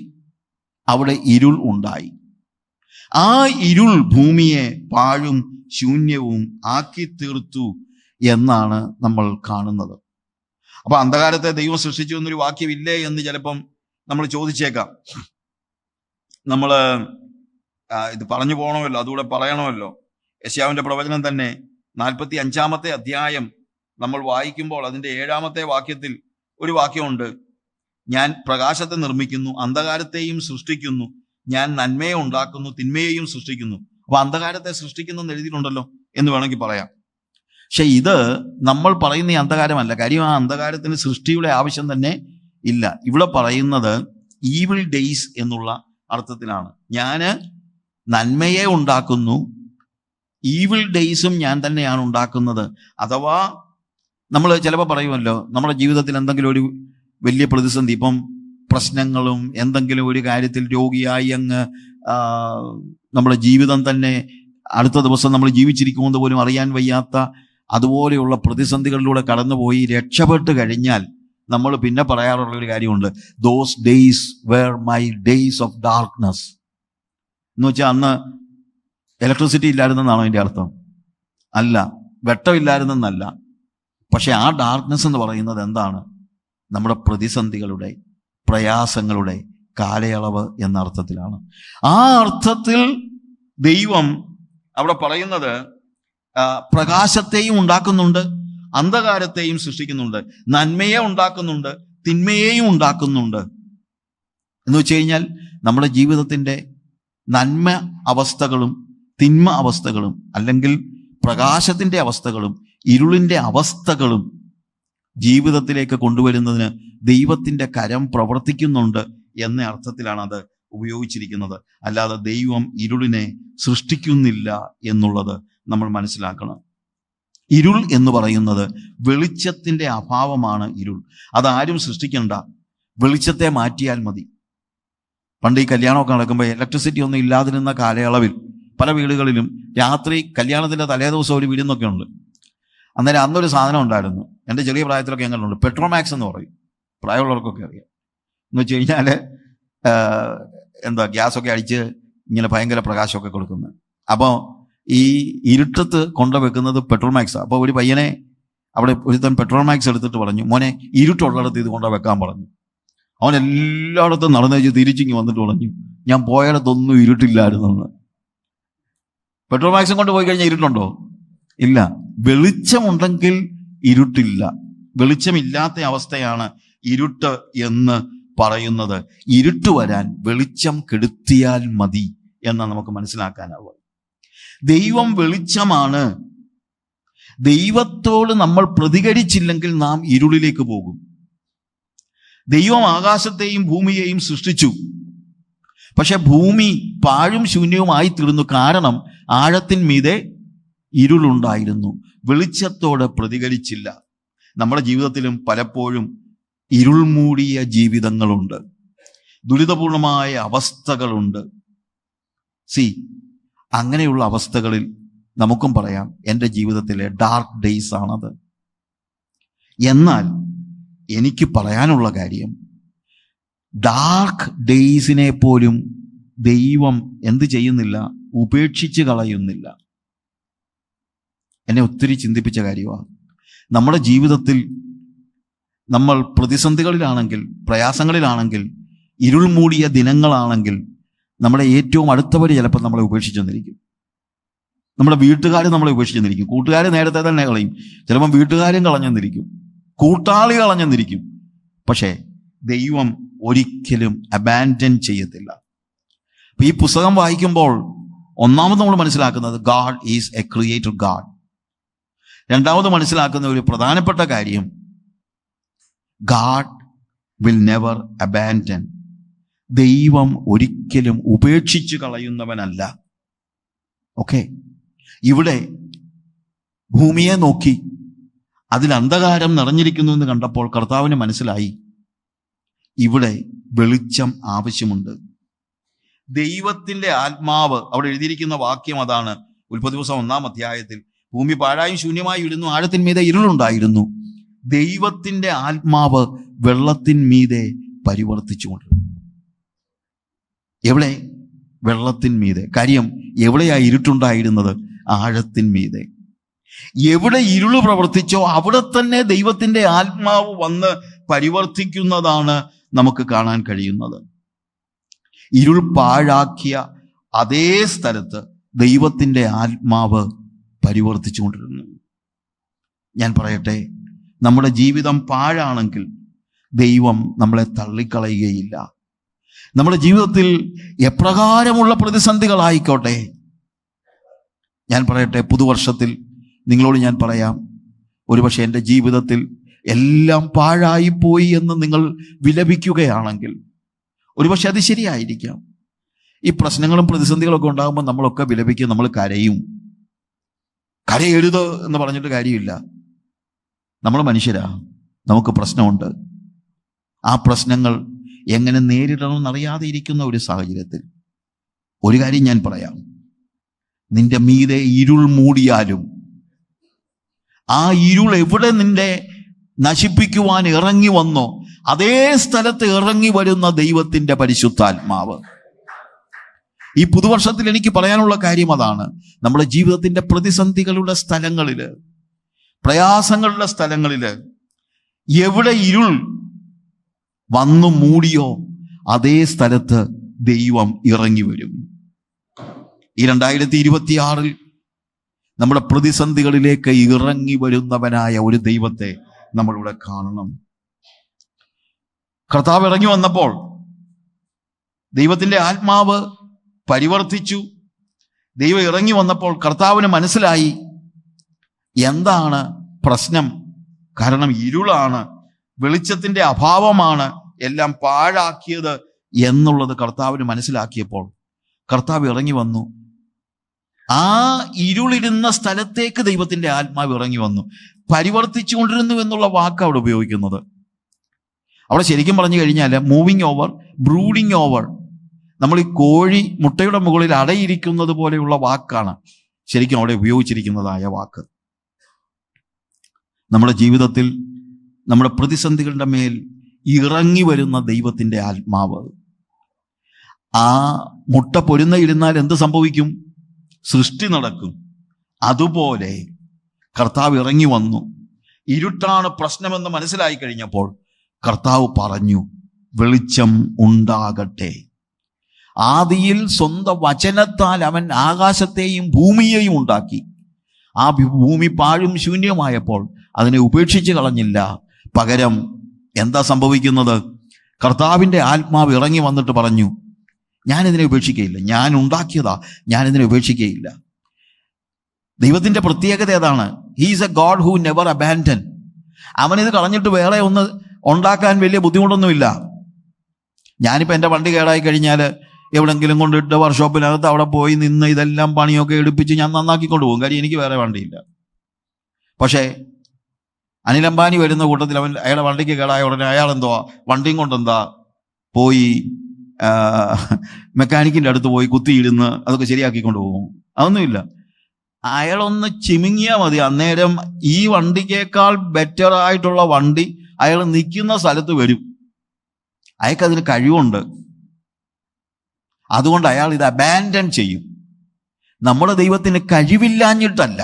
അവിടെ ഇരുൾ ഉണ്ടായി. ആ ഇരുൾ ഭൂമിയെ പാഴും ശൂന്യവും ആക്കി തീർത്തു എന്നാണ് നമ്മൾ കാണുന്നത്. അപ്പൊ അന്ധകാരത്തെ ദൈവം സൃഷ്ടിച്ചു എന്നൊരു വാക്യമില്ലേ എന്ന് ചിലപ്പം നമ്മൾ ചോദിച്ചേക്കാം. നമ്മൾ ഇത് പറഞ്ഞു പോകണമല്ലോ, അതുകൂടെ പറയണമല്ലോ. യെശയ്യാവിന്റെ പ്രവചനം തന്നെ 45-ാമത്തെ അധ്യായം നമ്മൾ വായിക്കുമ്പോൾ അതിൻ്റെ 7-ാമത്തെ വാക്യത്തിൽ ഒരു വാക്യമുണ്ട്, ഞാൻ പ്രകാശത്തെ നിർമ്മിക്കുന്നു, അന്ധകാരത്തെയും സൃഷ്ടിക്കുന്നു, ഞാൻ നന്മയെ ഉണ്ടാക്കുന്നു, തിന്മയെയും സൃഷ്ടിക്കുന്നു. അപ്പൊ അന്ധകാരത്തെ സൃഷ്ടിക്കുന്നു എന്ന് എഴുതിയിട്ടുണ്ടല്ലോ എന്ന് വേണമെങ്കിൽ പറയാം. പക്ഷെ ഇത് നമ്മൾ പറയുന്ന ഈ അന്ധകാരമല്ല. കാര്യം ആ അന്ധകാരത്തിന് സൃഷ്ടിയുടെ ആവശ്യം തന്നെ ഇല്ല. ഇവിടെ പറയുന്നത് ഈവിൾ ഡേയ്സ് എന്നുള്ള അർത്ഥത്തിലാണ്. ഞാൻ നന്മയെ ഉണ്ടാക്കുന്നു, ഈവിൾ ഡേയ്സും ഞാൻ തന്നെയാണ് ഉണ്ടാക്കുന്നത്. അഥവാ നമ്മൾ ചിലപ്പോൾ പറയുമല്ലോ, നമ്മുടെ ജീവിതത്തിൽ എന്തെങ്കിലും ഒരു വലിയ പ്രതിസന്ധി, ഇപ്പം പ്രശ്നങ്ങളും എന്തെങ്കിലും ഒരു കാര്യത്തിൽ രോഗിയായി അങ്ങ് നമ്മുടെ ജീവിതം തന്നെ അടുത്ത ദിവസം നമ്മൾ ജീവിച്ചിരിക്കുമെന്ന് പോലും അറിയാൻ വയ്യാത്ത അതുപോലെയുള്ള പ്രതിസന്ധികളിലൂടെ കടന്നുപോയി രക്ഷപ്പെട്ട് കഴിഞ്ഞാൽ നമ്മൾ പിന്നെ പറയാറുള്ള ഒരു കാര്യമുണ്ട്, those days where my days of darkness എന്ന് വെച്ചാൽ അന്ന് ഇലക്ട്രിസിറ്റി ഇല്ലായിരുന്നെന്നാണോ അതിൻ്റെ അർത്ഥം? അല്ല, വെട്ടമില്ലായിരുന്നെന്നല്ല. പക്ഷെ ആ ഡാർക്ക്നെസ് എന്ന് പറയുന്നത് എന്താണ്? നമ്മുടെ പ്രതിസന്ധികളുടെ, പ്രയാസങ്ങളുടെ കാലയളവ് എന്ന അർത്ഥത്തിലാണ്. ആ അർത്ഥത്തിൽ ദൈവം അവിടെ പറയുന്നത് പ്രകാശത്തെയും ഉണ്ടാക്കുന്നുണ്ട്, അന്ധകാരത്തെയും സൃഷ്ടിക്കുന്നുണ്ട്, നന്മയെ ഉണ്ടാക്കുന്നുണ്ട്, തിന്മയെയും ഉണ്ടാക്കുന്നുണ്ട്. എന്ന് വെച്ച് കഴിഞ്ഞാൽ നമ്മുടെ ജീവിതത്തിൻ്റെ നന്മ അവസ്ഥകളും തിന്മ അവസ്ഥകളും അല്ലെങ്കിൽ പ്രകാശത്തിൻ്റെ അവസ്ഥകളും ഇരുളിൻ്റെ അവസ്ഥകളും ജീവിതത്തിലേക്ക് കൊണ്ടുവരുന്നതിന് ദൈവത്തിൻ്റെ കരം പ്രവർത്തിക്കുന്നുണ്ട് എന്ന അർത്ഥത്തിലാണ് അത് ഉപയോഗിച്ചിരിക്കുന്നത്. അല്ലാതെ ദൈവം ഇരുളിനെ സൃഷ്ടിക്കുന്നില്ല എന്നുള്ളത് നമ്മൾ മനസ്സിലാക്കണം. ഇരുൾ എന്ന് പറയുന്നത് വെളിച്ചത്തിൻ്റെ അഭാവമാണ് ഇരുൾ. അതാരും സൃഷ്ടിക്കണ്ട, വെളിച്ചത്തെ മാറ്റിയാൽ മതി. പണ്ട് ഈ കല്യാണമൊക്കെ നടക്കുമ്പോൾ ഇലക്ട്രിസിറ്റി ഒന്നും ഇല്ലാതിരുന്ന കാലയളവിൽ പല വീടുകളിലും രാത്രി കല്യാണത്തിൻ്റെ തലേദിവസം ഒരു വിരുന്നൊക്കെ ഉണ്ട്. അന്നേരം അന്നൊരു സാധനം ഉണ്ടായിരുന്നു, എൻ്റെ ചെറിയ പ്രായത്തിലൊക്കെ എങ്ങനെയുണ്ട്, പെട്രോമാക്സ് എന്ന് പറയും. പ്രായമുള്ളവർക്കൊക്കെ അറിയാം. എന്ന് വെച്ച് കഴിഞ്ഞാൽ ഗ്യാസൊക്കെ അടിച്ച് ഇങ്ങനെ ഭയങ്കര പ്രകാശമൊക്കെ കൊടുക്കുന്നത്. അപ്പോൾ ഈ ഇരുട്ടത്ത് കൊണ്ടുവെക്കുന്നത് പെട്രോൾ മാക്സാണ്. അപ്പോൾ ഒരു പയ്യനെ അവിടെ ഒരുത്തൻ പെട്രോൾ മാക്സ് എടുത്തിട്ട് പറഞ്ഞു, മോനെ ഇരുട്ടുള്ളിടത്ത് ഇത് കൊണ്ടു വെക്കാൻ പറഞ്ഞു. അവൻ എല്ലായിടത്തും നടന്നു വെച്ച് തിരിച്ചിങ്ങി വന്നിട്ട് പറഞ്ഞു, ഞാൻ പോയിടത്തൊന്നും ഇരുട്ടില്ലായിരുന്നെന്ന്. പെട്രോൾ മാക്സും കൊണ്ട് പോയി കഴിഞ്ഞാൽ ഇരുട്ടുണ്ടോ? ഇല്ല. വെളിച്ചമുണ്ടെങ്കിൽ ഇരുട്ടില്ല. വെളിച്ചമില്ലാത്ത അവസ്ഥയാണ് ഇരുട്ട് എന്ന് പറയുന്നത്. ഇരുട്ട് വരാൻ വെളിച്ചം കെടുത്തിയാൽ മതി എന്ന് നമുക്ക് മനസ്സിലാക്കാനാവുക. ദൈവം വെളിച്ചമാണ്. ദൈവത്തോട് നമ്മൾ പ്രതികരിച്ചില്ലെങ്കിൽ നാം ഇരുളിലേക്ക് പോകും. ദൈവം ആകാശത്തെയും ഭൂമിയെയും സൃഷ്ടിച്ചു. പക്ഷെ ഭൂമി പാഴും ശൂന്യവുമായി തീർന്നു. കാരണം ആഴത്തിന്മീതെ ഇരുളുണ്ടായിരുന്നു. വെളിച്ചത്തോട് പ്രതികരിച്ചില്ല. നമ്മുടെ ജീവിതത്തിലും പലപ്പോഴും ഇരുൾ മൂടിയ ജീവിതങ്ങളുണ്ട്, ദുരിതപൂർണമായ അവസ്ഥകളുണ്ട്. അങ്ങനെയുള്ള അവസ്ഥകളിൽ നമുക്കും പറയാം, എൻ്റെ ജീവിതത്തിലെ ഡാർക്ക് ഡേയ്സ് ആണത്. എന്നാൽ എനിക്ക് പറയാനുള്ള കാര്യം, ഡാർക്ക് ഡേയ്സിനെ പോലും ദൈവം എന്ത് ചെയ്യുന്നില്ല? ഉപേക്ഷിച്ച് കളയുന്നില്ല. എന്നെ ഒത്തിരി ചിന്തിപ്പിച്ച കാര്യമാണ്. നമ്മുടെ ജീവിതത്തിൽ നമ്മൾ പ്രതിസന്ധികളിലാണെങ്കിൽ, പ്രയാസങ്ങളിലാണെങ്കിൽ, ഇരുൾ മൂടിയ ദിനങ്ങളാണെങ്കിൽ നമ്മുടെ ഏറ്റവും അടുത്തവർ ചിലപ്പോൾ നമ്മളെ ഉപേക്ഷിച്ചെന്നിരിക്കും. നമ്മുടെ വീട്ടുകാർ നമ്മളെ ഉപേക്ഷിച്ചെന്നിരിക്കും. കൂട്ടുകാർ നേരത്തെ തന്നെ കളയും. ചിലപ്പോൾ വീട്ടുകാരും കളഞ്ഞെന്നിരിക്കും, കൂട്ടാളി കളഞ്ഞെന്നിരിക്കും. പക്ഷേ ദൈവം ഒരിക്കലും അബാൻഡൻ ചെയ്യത്തില്ല. അപ്പൊ ഈ പുസ്തകം വായിക്കുമ്പോൾ ഒന്നാമത് നമ്മൾ മനസ്സിലാക്കുന്നത് God is A creator God. രണ്ടാമത് മനസ്സിലാക്കുന്ന ഒരു പ്രധാനപ്പെട്ട കാര്യം, ഗാഡ് വിൽ നെവർ അബാൻഡൻ. ദൈവം ഒരിക്കലും ഉപേക്ഷിച്ചു കളയുന്നവനല്ല. ഓക്കെ, ഇവിടെ ഭൂമിയെ നോക്കി അതിൽ അന്ധകാരം നിറഞ്ഞിരിക്കുന്നു എന്ന് കണ്ടപ്പോൾ കർത്താവിന് മനസ്സിലായി, ഇവിടെ വെളിച്ചം ആവശ്യമുണ്ട്. ദൈവത്തിന്റെ ആത്മാവ്, അവിടെ എഴുതിയിരിക്കുന്ന വാക്യം അതാണ്. ഉൽപ്പത്തി പുസ്തകം 1-ാം അധ്യായത്തിൽ, ഭൂമി പാഴായും ശൂന്യമായി ഇരുന്നു, ആഴത്തിന്മീതെ ഇരുളുണ്ടായിരുന്നു. ദൈവത്തിന്റെ ആത്മാവ് വെള്ളത്തിന്മീതെ പരിവർത്തിച്ചുകൊണ്ടിരുന്നു. എവിടെ? വെള്ളത്തിന്മീതെ. കാര്യം എവിടെയാ ഇരുട്ടുണ്ടായിരുന്നത്? ആഴത്തിന്മീതെ. എവിടെ ഇരുള് പ്രവർത്തിച്ചോ അവിടെ തന്നെ ദൈവത്തിന്റെ ആത്മാവ് വന്ന് പരിവർത്തിക്കുന്നതാണ് നമുക്ക് കാണാൻ കഴിയുന്നത്. ഇരുൾ പാഴാക്കിയ അതേ സ്ഥലത്ത് ദൈവത്തിന്റെ ആത്മാവ് പരിവർത്തിച്ചുകൊണ്ടിരുന്നു. ഞാൻ പറയട്ടെ, നമ്മുടെ ജീവിതം പാഴാണെങ്കിൽ ദൈവം നമ്മളെ തള്ളിക്കളയുകയില്ല. നമ്മുടെ ജീവിതത്തിൽ എപ്രകാരമുള്ള പ്രതിസന്ധികളായിക്കോട്ടെ, ഞാൻ പറയട്ടെ, പുതുവർഷത്തിൽ നിങ്ങളോട് ഞാൻ പറയാം, ഒരുപക്ഷെ എൻ്റെ ജീവിതത്തിൽ എല്ലാം പാഴായിപ്പോയി എന്ന് നിങ്ങൾ വിലപിക്കുകയാണെങ്കിൽ ഒരുപക്ഷെ അത് ശരിയായിരിക്കാം. ഈ പ്രശ്നങ്ങളും പ്രതിസന്ധികളൊക്കെ ഉണ്ടാകുമ്പോൾ നമ്മളൊക്കെ വിലപിക്കും, നമ്മൾ കരയും. കരയരുത് എന്ന് പറഞ്ഞിട്ട് കാര്യമില്ല. നമ്മൾ മനുഷ്യരാ, നമുക്ക് പ്രശ്നമുണ്ട്. ആ പ്രശ്നങ്ങൾ എങ്ങനെ നേരിടണമെന്നറിയാതെ ഇരിക്കുന്ന ഒരു സാഹചര്യത്തിൽ ഒരു കാര്യം ഞാൻ പറയാം, നിന്റെ മീതെ ഇരുൾ മൂടിയാലും ആ ഇരുൾ എവിടെ നിന്നെ നശിപ്പിക്കുവാൻ ഇറങ്ങി വന്നോ അതേ സ്ഥലത്ത് ഇറങ്ങി വരുന്ന ദൈവത്തിന്റെ പരിശുദ്ധാത്മാവ്. ഈ പുതുവർഷത്തിൽ എനിക്ക് പറയാനുള്ള കാര്യം അതാണ്. നമ്മുടെ ജീവിതത്തിന്റെ പ്രതിസന്ധികളുടെ സ്ഥലങ്ങളില്, പ്രയാസങ്ങളുടെ സ്ഥലങ്ങളില് എവിടെ ഇരുൾ വന്നു മൂടിയോ അതേ സ്ഥലത്ത് ദൈവം ഇറങ്ങി വരും. ഈ 2026 നമ്മുടെ പ്രതിസന്ധികളിലേക്ക് ഇറങ്ങി വരുന്നവനായ ഒരു ദൈവത്തെ നമ്മളിവിടെ കാണണം. കർത്താവ് ഇറങ്ങി വന്നപ്പോൾ ദൈവത്തിന്റെ ആത്മാവ് പരിവർത്തിച്ചു. ദൈവം ഇറങ്ങി വന്നപ്പോൾ കർത്താവിന് മനസ്സിലായി എന്താണ് പ്രശ്നം. കാരണം ഇരുളാണ്, വെളിച്ചത്തിന്റെ അഭാവമാണ് എല്ലാം പാഴാക്കിയത് എന്നുള്ളത് കർത്താവിന് മനസ്സിലാക്കിയപ്പോൾ കർത്താവ് ഇറങ്ങി വന്നു. ആ ഇരുളിരുന്ന സ്ഥലത്തേക്ക് ദൈവത്തിന്റെ ആത്മാവ് ഇറങ്ങി വന്നു. പരിവർത്തിച്ചുകൊണ്ടിരുന്നു എന്നുള്ള വാക്ക് അവിടെ ഉപയോഗിക്കുന്നത്. അവിടെ ശരിക്കും പറഞ്ഞു കഴിഞ്ഞാൽ മൂവിങ് ഓവർ, ബ്രൂഡിങ് ഓവർ. നമ്മൾ ഈ കോഴി മുട്ടയുടെ മുകളിൽ അടയിരിക്കുന്നത് പോലെയുള്ള വാക്കാണ് ശരിക്കും അവിടെ ഉപയോഗിച്ചിരിക്കുന്നതായ വാക്ക്. നമ്മുടെ ജീവിതത്തിൽ നമ്മുടെ പ്രതിസന്ധികളുടെ മേൽ ഇറങ്ങി വരുന്ന ദൈവത്തിൻ്റെ ആത്മാവ്. ആ മുട്ട പൊരുന്നയിരുന്നാൽ എന്ത് സംഭവിക്കും? സൃഷ്ടി നടക്കും. അതുപോലെ കർത്താവ് ഇറങ്ങി വന്നു. ഇരുട്ടാണ് പ്രശ്നമെന്ന് മനസ്സിലായി കഴിഞ്ഞപ്പോൾ കർത്താവ് പറഞ്ഞു, വെളിച്ചം ഉണ്ടാകട്ടെ. ആദിയിൽ സ്വന്തം വചനത്താൽ അവൻ ആകാശത്തെയും ഭൂമിയെയും ഉണ്ടാക്കി. ആ ഭൂമി പാഴും ശൂന്യമായപ്പോൾ അതിനെ ഉപേക്ഷിച്ച് കളഞ്ഞില്ല. പകരം എന്താ സംഭവിക്കുന്നത്? കർത്താവിൻ്റെ ആത്മാവ് ഇറങ്ങി വന്നിട്ട് പറഞ്ഞു, ഞാനിതിനെ ഉപേക്ഷിക്കുകയില്ല, ഞാൻ ഉണ്ടാക്കിയതാ, ഞാനിതിനെ ഉപേക്ഷിക്കുകയില്ല. ദൈവത്തിൻ്റെ പ്രത്യേകത ഏതാണ്? He is a God who never abandon. അവനിത് കളഞ്ഞിട്ട് വേറെ ഒന്ന് ഉണ്ടാക്കാൻ വലിയ ബുദ്ധിമുട്ടൊന്നുമില്ല. ഞാനിപ്പോൾ എൻ്റെ വണ്ടി കേടായി കഴിഞ്ഞാൽ എവിടെങ്കിലും കൊണ്ടിട്ട് വർക്ക്ഷോപ്പിനകത്ത് അവിടെ പോയി നിന്ന് ഇതെല്ലാം പണിയൊക്കെ എടുപ്പിച്ച് ഞാൻ നന്നാക്കിക്കൊണ്ട് പോകും. കാര്യം എനിക്ക് വേറെ വണ്ടിയില്ല. പക്ഷേ അനിൽ അംബാനി വരുന്ന കൂട്ടത്തിൽ അയാളുടെ വണ്ടിക്ക് കേടായ ഉടനെ അയാൾ എന്തുവാ, വണ്ടിയും കൊണ്ടെന്താ പോയി മെക്കാനിക്കിൻ്റെ അടുത്ത് പോയി കുത്തിയിരുന്ന് അതൊക്കെ ശരിയാക്കിക്കൊണ്ട് പോകും? അതൊന്നുമില്ല. അയാളൊന്ന് ചിമിങ്ങിയാൽ മതി, അന്നേരം ഈ വണ്ടിക്കേക്കാൾ ബെറ്റർ ആയിട്ടുള്ള വണ്ടി അയാൾ നിൽക്കുന്ന സ്ഥലത്ത് വരും. അയാൾക്കതിന് കഴിവുണ്ട്. അതുകൊണ്ട് അയാൾ ഇത് അബാൻഡൻ ചെയ്യും. നമ്മുടെ ദൈവത്തിന് കഴിവില്ലാഞ്ഞിട്ടല്ല,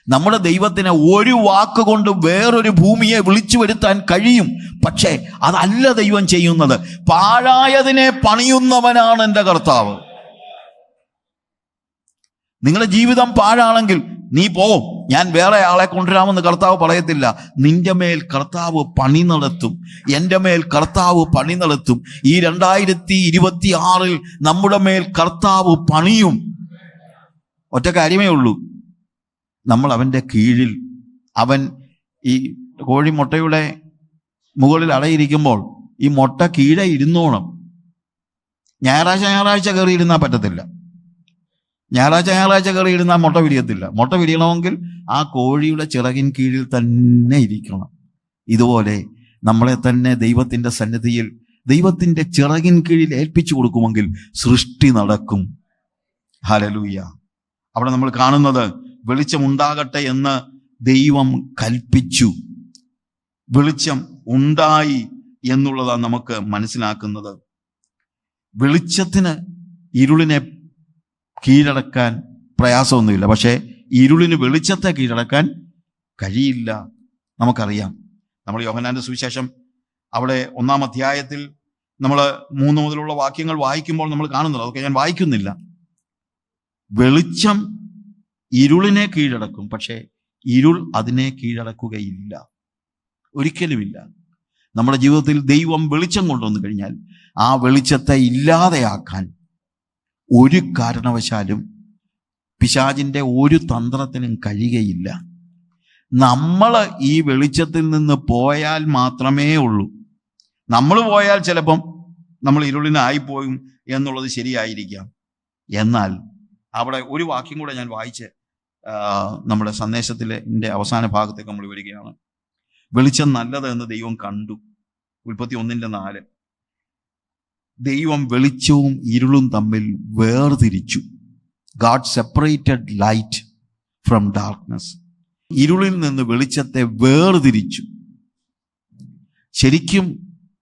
നമ്മുടെ ദൈവത്തിന് ഒരു വാക്കുകൊണ്ട് വേറൊരു ഭൂമിയെ വിളിച്ചു വരുത്താൻ കഴിയും. പക്ഷേ അതല്ല ദൈവം ചെയ്യുന്നത്. പാഴായതിനെ പണിയുന്നവനാണ് എൻ്റെ കർത്താവ്. നിങ്ങളുടെ ജീവിതം പാഴാണെങ്കിൽ നീ പോവും, ഞാൻ വേറെ ആളെ കൊണ്ടുവരാമെന്ന് കർത്താവ് പറയത്തില്ല. നിന്റെ മേൽ കർത്താവ് പണി നടത്തും. എൻ്റെ മേൽ കർത്താവ് പണി നടത്തും. ഈ 2026 നമ്മുടെ മേൽ കർത്താവ് പണിയും. ഒറ്റ കാര്യമേ ഉള്ളൂ, നമ്മൾ അവൻ്റെ കീഴിൽ. അവൻ ഈ കോഴി മുട്ടയുടെ മുകളിൽ അടയിരിക്കുമ്പോൾ ഈ മുട്ട കീഴെ ഇരുന്നോണം. ഞായറാഴ്ച കയറി ഇരുന്നാൽ പറ്റത്തില്ല. ഞായറാഴ്ച കയറി ഇരുന്നാൽ മുട്ട വിരിയത്തില്ല. മുട്ട വിരിയണമെങ്കിൽ ആ കോഴിയുടെ ചിറകിൻ കീഴിൽ തന്നെ ഇരിക്കണം. ഇതുപോലെ നമ്മളെ തന്നെ ദൈവത്തിൻ്റെ സന്നിധിയിൽ ദൈവത്തിൻ്റെ ചിറകിൻ കീഴിൽ ഏൽപ്പിച്ചു കൊടുക്കുമെങ്കിൽ സൃഷ്ടി നടക്കും. ഹല്ലേലൂയ. അവിടെ നമ്മൾ കാണുന്നത് വെളിച്ചമുണ്ടാകട്ടെ എന്ന് ദൈവം കൽപ്പിച്ചു. വെളിച്ചം ഉണ്ടായി എന്നുള്ളതാണ് നമുക്ക് മനസ്സിലാക്കുന്നത്. വെളിച്ചത്തിന് ഇരുളിനെ കീഴടക്കാൻ പ്രയാസമൊന്നുമില്ല. പക്ഷേ ഇരുളിന് വെളിച്ചത്തെ കീഴടക്കാൻ കഴിയില്ല. നമുക്കറിയാം. നമ്മൾ യോഹന്നാന്റെ സുവിശേഷം അവിടെ 1-ാം അധ്യായത്തിൽ നമ്മൾ 3 മുതലുള്ള വാക്യങ്ങൾ വായിക്കുമ്പോൾ നമ്മൾ കാണുന്നത്, അതൊക്കെ ഞാൻ വായിക്കുന്നില്ല. വെളിച്ചം ഇരുളിനെ കീഴടക്കും, പക്ഷേ ഇരുൾ അതിനെ കീഴടക്കുകയില്ല, ഒരിക്കലുമില്ല. നമ്മുടെ ജീവിതത്തിൽ ദൈവം വെളിച്ചം കൊണ്ടുവന്നു കഴിഞ്ഞാൽ ആ വെളിച്ചത്തെ ഇല്ലാതെയാക്കാൻ ഒരു കാരണവശാലും പിശാചിൻ്റെ ഒരു തന്ത്രത്തിനും കഴിയുകയില്ല. നമ്മൾ ഈ വെളിച്ചത്തിൽ നിന്ന് പോയാൽ മാത്രമേ ഉള്ളൂ. നമ്മൾ പോയാൽ ചിലപ്പം നമ്മൾ ഇരുളിനായിപ്പോയും എന്നുള്ളത് ശരിയായിരിക്കാം. എന്നാൽ അവിടെ ഒരു വാക്യം കൂടെ ഞാൻ വായിച്ച് നമ്മുടെ സന്ദേശത്തിൻ്റെ അവസാന ഭാഗത്തേക്ക് നമ്മൾ വരികയാണ്. വെളിച്ചം നല്ലത് എന്ന് ദൈവം കണ്ടു. ഉൽപ്പത്തി 1:4. ദൈവം വെളിച്ചവും ഇരുളും തമ്മിൽ വേർതിരിച്ചു. God separated light from darkness. ഇരുളിൽ നിന്ന് വെളിച്ചത്തെ വേർതിരിച്ചു. ശരിക്കും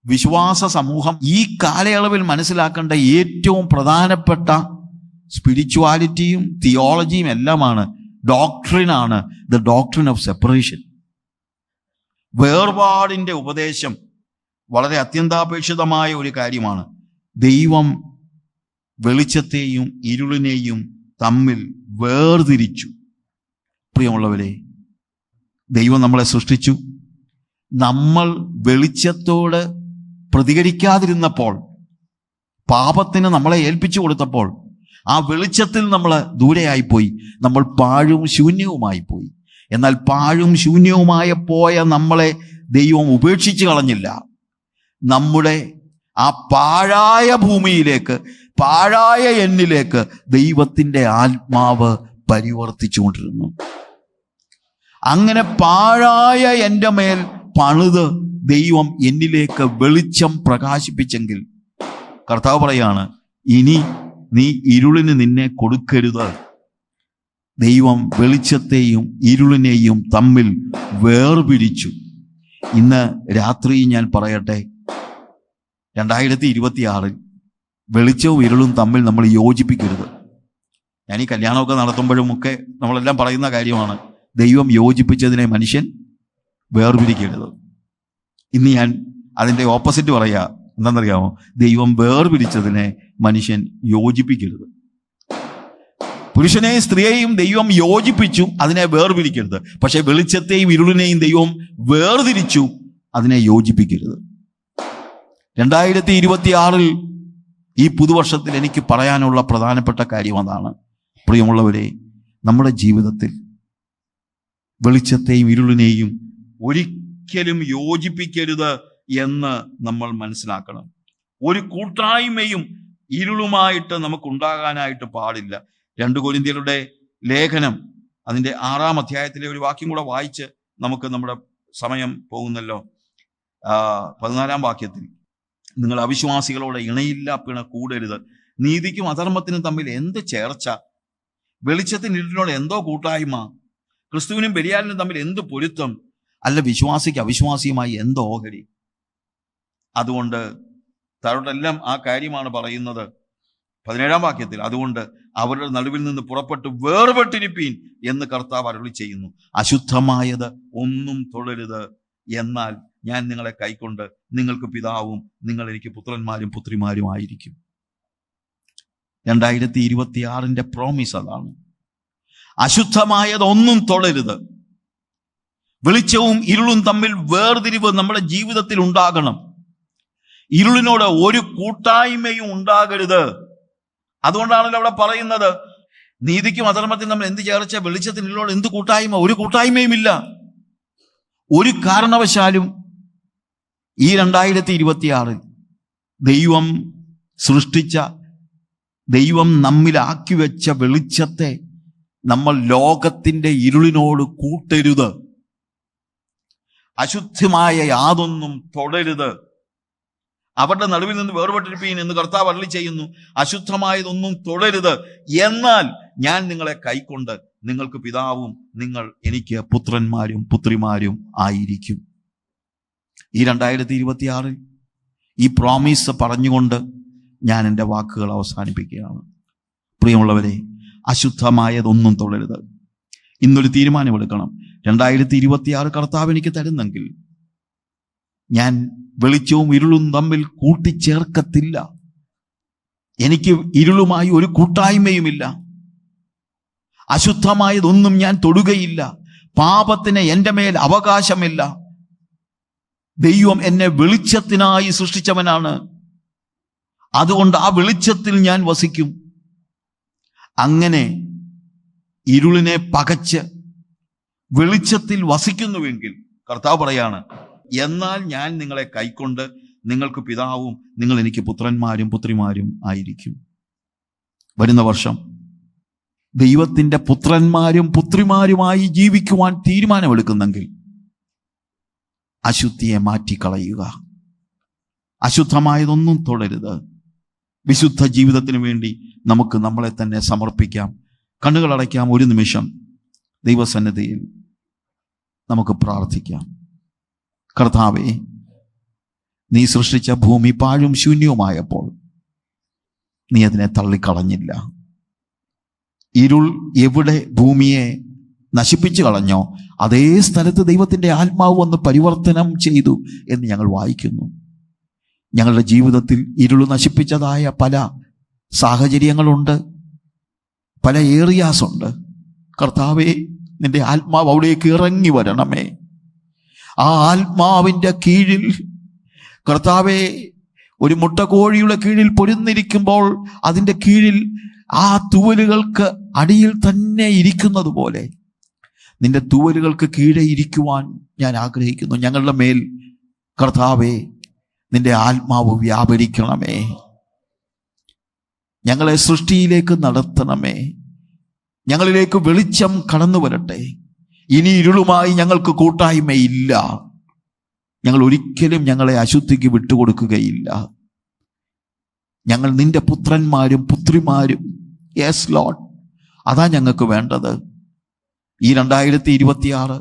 വിശ്വാസ സമൂഹം ഈ കാലയളവിൽ മനസ്സിലാക്കേണ്ട ഏറ്റവും പ്രധാനപ്പെട്ട സ്പിരിച്വാലിറ്റിയും തിയോളജിയും എല്ലാമാണ് ഡോക്ട്രിനാണ്. The doctrine of separation. വേർപാടിൻ്റെ ഉപദേശം വളരെ അത്യന്താപേക്ഷിതമായ ഒരു കാര്യമാണ്. ദൈവം വെളിച്ചത്തെയും ഇരുളിനെയും തമ്മിൽ വേർതിരിച്ചു. പ്രിയമുള്ളവരെ, ദൈവം നമ്മളെ സൃഷ്ടിച്ചു. നമ്മൾ വെളിച്ചത്തോട് പ്രതികരിക്കാതിരുന്നപ്പോൾ, പാപത്തിന് നമ്മളെ ഏൽപ്പിച്ചു കൊടുത്തപ്പോൾ, ആ വെളിച്ചത്തിൽ നമ്മൾ ദൂരെയായിപ്പോയി. നമ്മൾ പാഴും ശൂന്യവുമായിപ്പോയി. എന്നാൽ പാഴും ശൂന്യവുമായ പോയ നമ്മളെ ദൈവം ഉപേക്ഷിച്ച് കളഞ്ഞില്ല. നമ്മുടെ ആ പാഴായ ഭൂമിയിലേക്ക്, പാഴായ എന്നിലേക്ക് ദൈവത്തിൻ്റെ ആത്മാവ് പരിവർത്തിച്ചു കൊണ്ടിരുന്നു. അങ്ങനെ പാഴായ എൻ്റെ മേൽ പണിത് ദൈവം എന്നിലേക്ക് വെളിച്ചം പ്രകാശിപ്പിച്ചെങ്കിൽ കർത്താവ് പറയാണ്, ഇനി നീ ഇരുളിന് നിന്നെ കൊടുക്കരുത്. ദൈവം വെളിച്ചത്തെയും ഇരുളിനെയും തമ്മിൽ വേർപിരിച്ചു. ഇന്ന് രാത്രി ഞാൻ പറയട്ടെ, 2026 വെളിച്ചവും ഇരുളും തമ്മിൽ നമ്മൾ യോജിപ്പിക്കരുത്. ഞാൻ ഈ കല്യാണമൊക്കെ നടത്തുമ്പോഴുമൊക്കെ നമ്മളെല്ലാം പറയുന്ന കാര്യമാണ്, ദൈവം യോജിപ്പിച്ചതിനെ മനുഷ്യൻ വേർപിരിക്കരുത്. ഇന്ന് ഞാൻ അതിൻ്റെ ഓപ്പോസിറ്റ് പറയാ. എന്താണെന്നറിയാമോ? ദൈവം വേർപിരിച്ചതിനെ മനുഷ്യൻ യോജിപ്പിക്കരുത്. പുരുഷനെയും സ്ത്രീയെയും ദൈവം യോജിപ്പിച്ചു, അതിനെ വേർപിരിക്കരുത്. പക്ഷെ വെളിച്ചത്തെയും ഇരുളിനെയും ദൈവം വേർതിരിച്ചു, അതിനെ യോജിപ്പിക്കരുത്. 2026 ഈ പുതുവർഷത്തിൽ എനിക്ക് പറയാനുള്ള പ്രധാനപ്പെട്ട കാര്യം അതാണ്. പ്രിയമുള്ളവരെ, നമ്മുടെ ജീവിതത്തിൽ വെളിച്ചത്തെയും ഇരുളിനെയും ഒരിക്കലും യോജിപ്പിക്കരുത് എന്ന് നമ്മൾ മനസ്സിലാക്കണം. ഒരു കൂട്ടായ്മയും ഇരുളുമായിട്ട് നമുക്കുണ്ടാകാനായിട്ട് പാടില്ല. 2 കൊരിന്ത്യരുടെ ലേഖനം അതിൻ്റെ 6-ാം അധ്യായത്തിലെ ഒരു വാക്യം കൂടെ വായിച്ച് നമുക്ക് നമ്മുടെ സമയം പോകുന്നല്ലോ. 14-ാം വാക്യത്തിൽ, നിങ്ങൾ അവിശ്വാസികളോട് ഇണയില്ല പിണ കൂടരുത്. നീതിക്കും അധർമ്മത്തിനും തമ്മിൽ എന്ത് ചേർച്ച? വെളിച്ചത്തിന് ഇരുട്ടിനോട് എന്തോ കൂട്ടായ്മ? ക്രിസ്തുവിനും ബെലിയാലിനും തമ്മിൽ എന്ത് പൊരുത്തം? അല്ല വിശ്വാസിക്ക് അവിശ്വാസിയുമായി എന്ത് ഓഹരി? അതുകൊണ്ട് താഴോട്ടെല്ലാം ആ കാര്യമാണ് പറയുന്നത്. 17-ാം വാക്യത്തിൽ, അതുകൊണ്ട് അവരുടെ നടുവിൽ നിന്ന് പുറപ്പെട്ട് വേർപെട്ടിരിപ്പീൻ എന്ന് കർത്താവ് അരുളി ചെയ്യുന്നു. അശുദ്ധമായത് ഒന്നും തൊഴരുത്, എന്നാൽ ഞാൻ നിങ്ങളെ കൈക്കൊണ്ട് നിങ്ങൾക്ക് പിതാവും നിങ്ങൾ എനിക്ക് പുത്രന്മാരും പുത്രിമാരും ആയിരിക്കും. 2026 പ്രോമിസ് അതാണ്. അശുദ്ധമായത് ഒന്നും തൊഴരുത്. വെളിച്ചവും ഇരുളും തമ്മിൽ വേർതിരിവ് നമ്മുടെ ജീവിതത്തിൽ ഉണ്ടാകണം. ഇരുളിനോട് ഒരു കൂട്ടായ്മയും ഉണ്ടാകരുത്. അതുകൊണ്ടാണല്ലോ അവിടെ പറയുന്നത്, നീതിക്കും അധർമ്മത്തിനും തമ്മിൽ എന്ത് ചേർച്ച? വെളിച്ചത്തിന് ഇരുളിനോട് എന്ത് കൂട്ടായ്മ? ഒരു കൂട്ടായ്മയും ഇല്ല. ഒരു കാരണവശാലും ഈ 2026 ദൈവം സൃഷ്ടിച്ച, ദൈവം നമ്മിലാക്കി വെച്ച വെളിച്ചത്തെ നമ്മൾ ലോകത്തിൻ്റെ ഇരുളിനോട് കൂട്ടരുത്. അശുദ്ധമായ യാതൊന്നും തൊടരുത്. അവരുടെ നടുവിൽ നിന്ന് വേർപെട്ടിരിപ്പീൻ എന്ന് കർത്താവ് അരുളി ചെയ്യുന്നു. അശുദ്ധമായതൊന്നും തൊടരുത്, എന്നാൽ ഞാൻ നിങ്ങളെ കൈക്കൊണ്ട് നിങ്ങൾക്ക് പിതാവും നിങ്ങൾ എനിക്ക് പുത്രന്മാരും പുത്രിമാരും ആയിരിക്കും. ഈ 2026 ഈ പ്രോമിസ് പറഞ്ഞുകൊണ്ട് ഞാൻ എൻ്റെ വാക്കുകൾ അവസാനിപ്പിക്കുകയാണ്. പ്രിയമുള്ളവരെ, അശുദ്ധമായതൊന്നും തൊഴരുത്. ഇന്നൊരു തീരുമാനമെടുക്കണം. 2026 കർത്താവ് എനിക്ക് തരുന്നെങ്കിൽ ഞാൻ വെളിച്ചവും ഇരുളും തമ്മിൽ കൂട്ടിച്ചേർക്കത്തില്ല. എനിക്ക് ഇരുളുമായി ഒരു കൂട്ടായ്മയുമില്ല. അശുദ്ധമായതൊന്നും ഞാൻ തൊടുകയില്ല. പാപത്തിന് എൻ്റെ മേൽ അവകാശമില്ല. ദൈവം എന്നെ വെളിച്ചത്തിനായി സൃഷ്ടിച്ചവനാണ്. അതുകൊണ്ട് ആ വെളിച്ചത്തിൽ ഞാൻ വസിക്കും. അങ്ങനെ ഇരുളിനെ പകച്ച് വെളിച്ചത്തിൽ വസിക്കുന്നുവെങ്കിൽ കർത്താവ് പറയാണ്, എന്നാൽ ഞാൻ നിങ്ങളെ കൈക്കൊണ്ട് നിങ്ങൾക്ക് പിതാവും നിങ്ങൾ എനിക്ക് പുത്രന്മാരും പുത്രിമാരും ആയിരിക്കും. വരുന്ന വർഷം ദൈവത്തിൻ്റെ പുത്രന്മാരും പുത്രിമാരുമായി ജീവിക്കുവാൻ തീരുമാനമെടുക്കുന്നെങ്കിൽ അശുദ്ധിയെ മാറ്റിക്കളയുക. അശുദ്ധമായതൊന്നും തൊടരുത്. വിശുദ്ധ ജീവിതത്തിന് വേണ്ടി നമുക്ക് നമ്മളെ തന്നെ സമർപ്പിക്കാം. കണ്ണുകൾ അടയ്ക്കാം. ഒരു നിമിഷം ദൈവസന്നിധിയിൽ നമുക്ക് പ്രാർത്ഥിക്കാം. കർത്താവേ, നീ സൃഷ്ടിച്ച ഭൂമി പാഴും ശൂന്യവുമായപ്പോൾ നീ അതിനെ തള്ളിക്കളഞ്ഞില്ല. ഇരുൾ എവിടെ ഭൂമിയെ നശിപ്പിച്ചു കളഞ്ഞോ അതേ സ്ഥലത്ത് ദൈവത്തിൻ്റെ ആത്മാവ് വന്ന് പരിവർത്തനം ചെയ്തു എന്ന് ഞങ്ങൾ വായിക്കുന്നു. ഞങ്ങളുടെ ജീവിതത്തിൽ ഇരുൾ നശിപ്പിച്ചതായ പല സാഹചര്യങ്ങളുണ്ട്, പല ഏറിയാസ് ഉണ്ട്. കർത്താവേ, നിന്റെ ആത്മാവ് അവിടേക്ക് ഇറങ്ങി വരണമേ. ആ ആത്മാവിൻ്റെ കീഴിൽ കർത്താവേ, ഒരു മുട്ടക്കോഴിയുടെ കീഴിൽ പൊരുന്നിരിക്കുമ്പോൾ അതിൻ്റെ കീഴിൽ ആ തൂവലുകൾക്ക് അടിയിൽ തന്നെ ഇരിക്കുന്നത് പോലെ നിന്റെ തൂവലുകൾക്ക് കീഴെ ഇരിക്കുവാൻ ഞാൻ ആഗ്രഹിക്കുന്നു. ഞങ്ങളുടെ മേൽ കർത്താവേ, നിന്റെ ആത്മാവ് വ്യാപരിക്കണമേ. ഞങ്ങളെ സൃഷ്ടിയിലേക്ക് നടത്തണമേ. ഞങ്ങളിലേക്ക് വെളിച്ചം കടന്നു വരട്ടെ. ഇനി ഇരുളുമായി ഞങ്ങൾക്ക് കൂട്ടായ്മയില്ല. ഞങ്ങൾ ഒരിക്കലും ഞങ്ങളെ അശുദ്ധിക്ക് വിട്ടുകൊടുക്കുകയില്ല. ഞങ്ങൾ നിന്റെ പുത്രന്മാരും പുത്രിമാരും. യെസ് ലോർഡ്, അതാ ഞങ്ങൾക്ക് വേണ്ടത്. ഈ 2026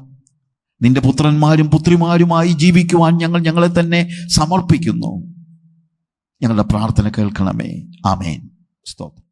നിന്റെ പുത്രന്മാരും പുത്രിമാരുമായി ജീവിക്കുവാൻ ഞങ്ങൾ ഞങ്ങളെ തന്നെ സമർപ്പിക്കുന്നു. ഞങ്ങളുടെ പ്രാർത്ഥന കേൾക്കണമേ. ആമേൻ. സ്തോത്രം.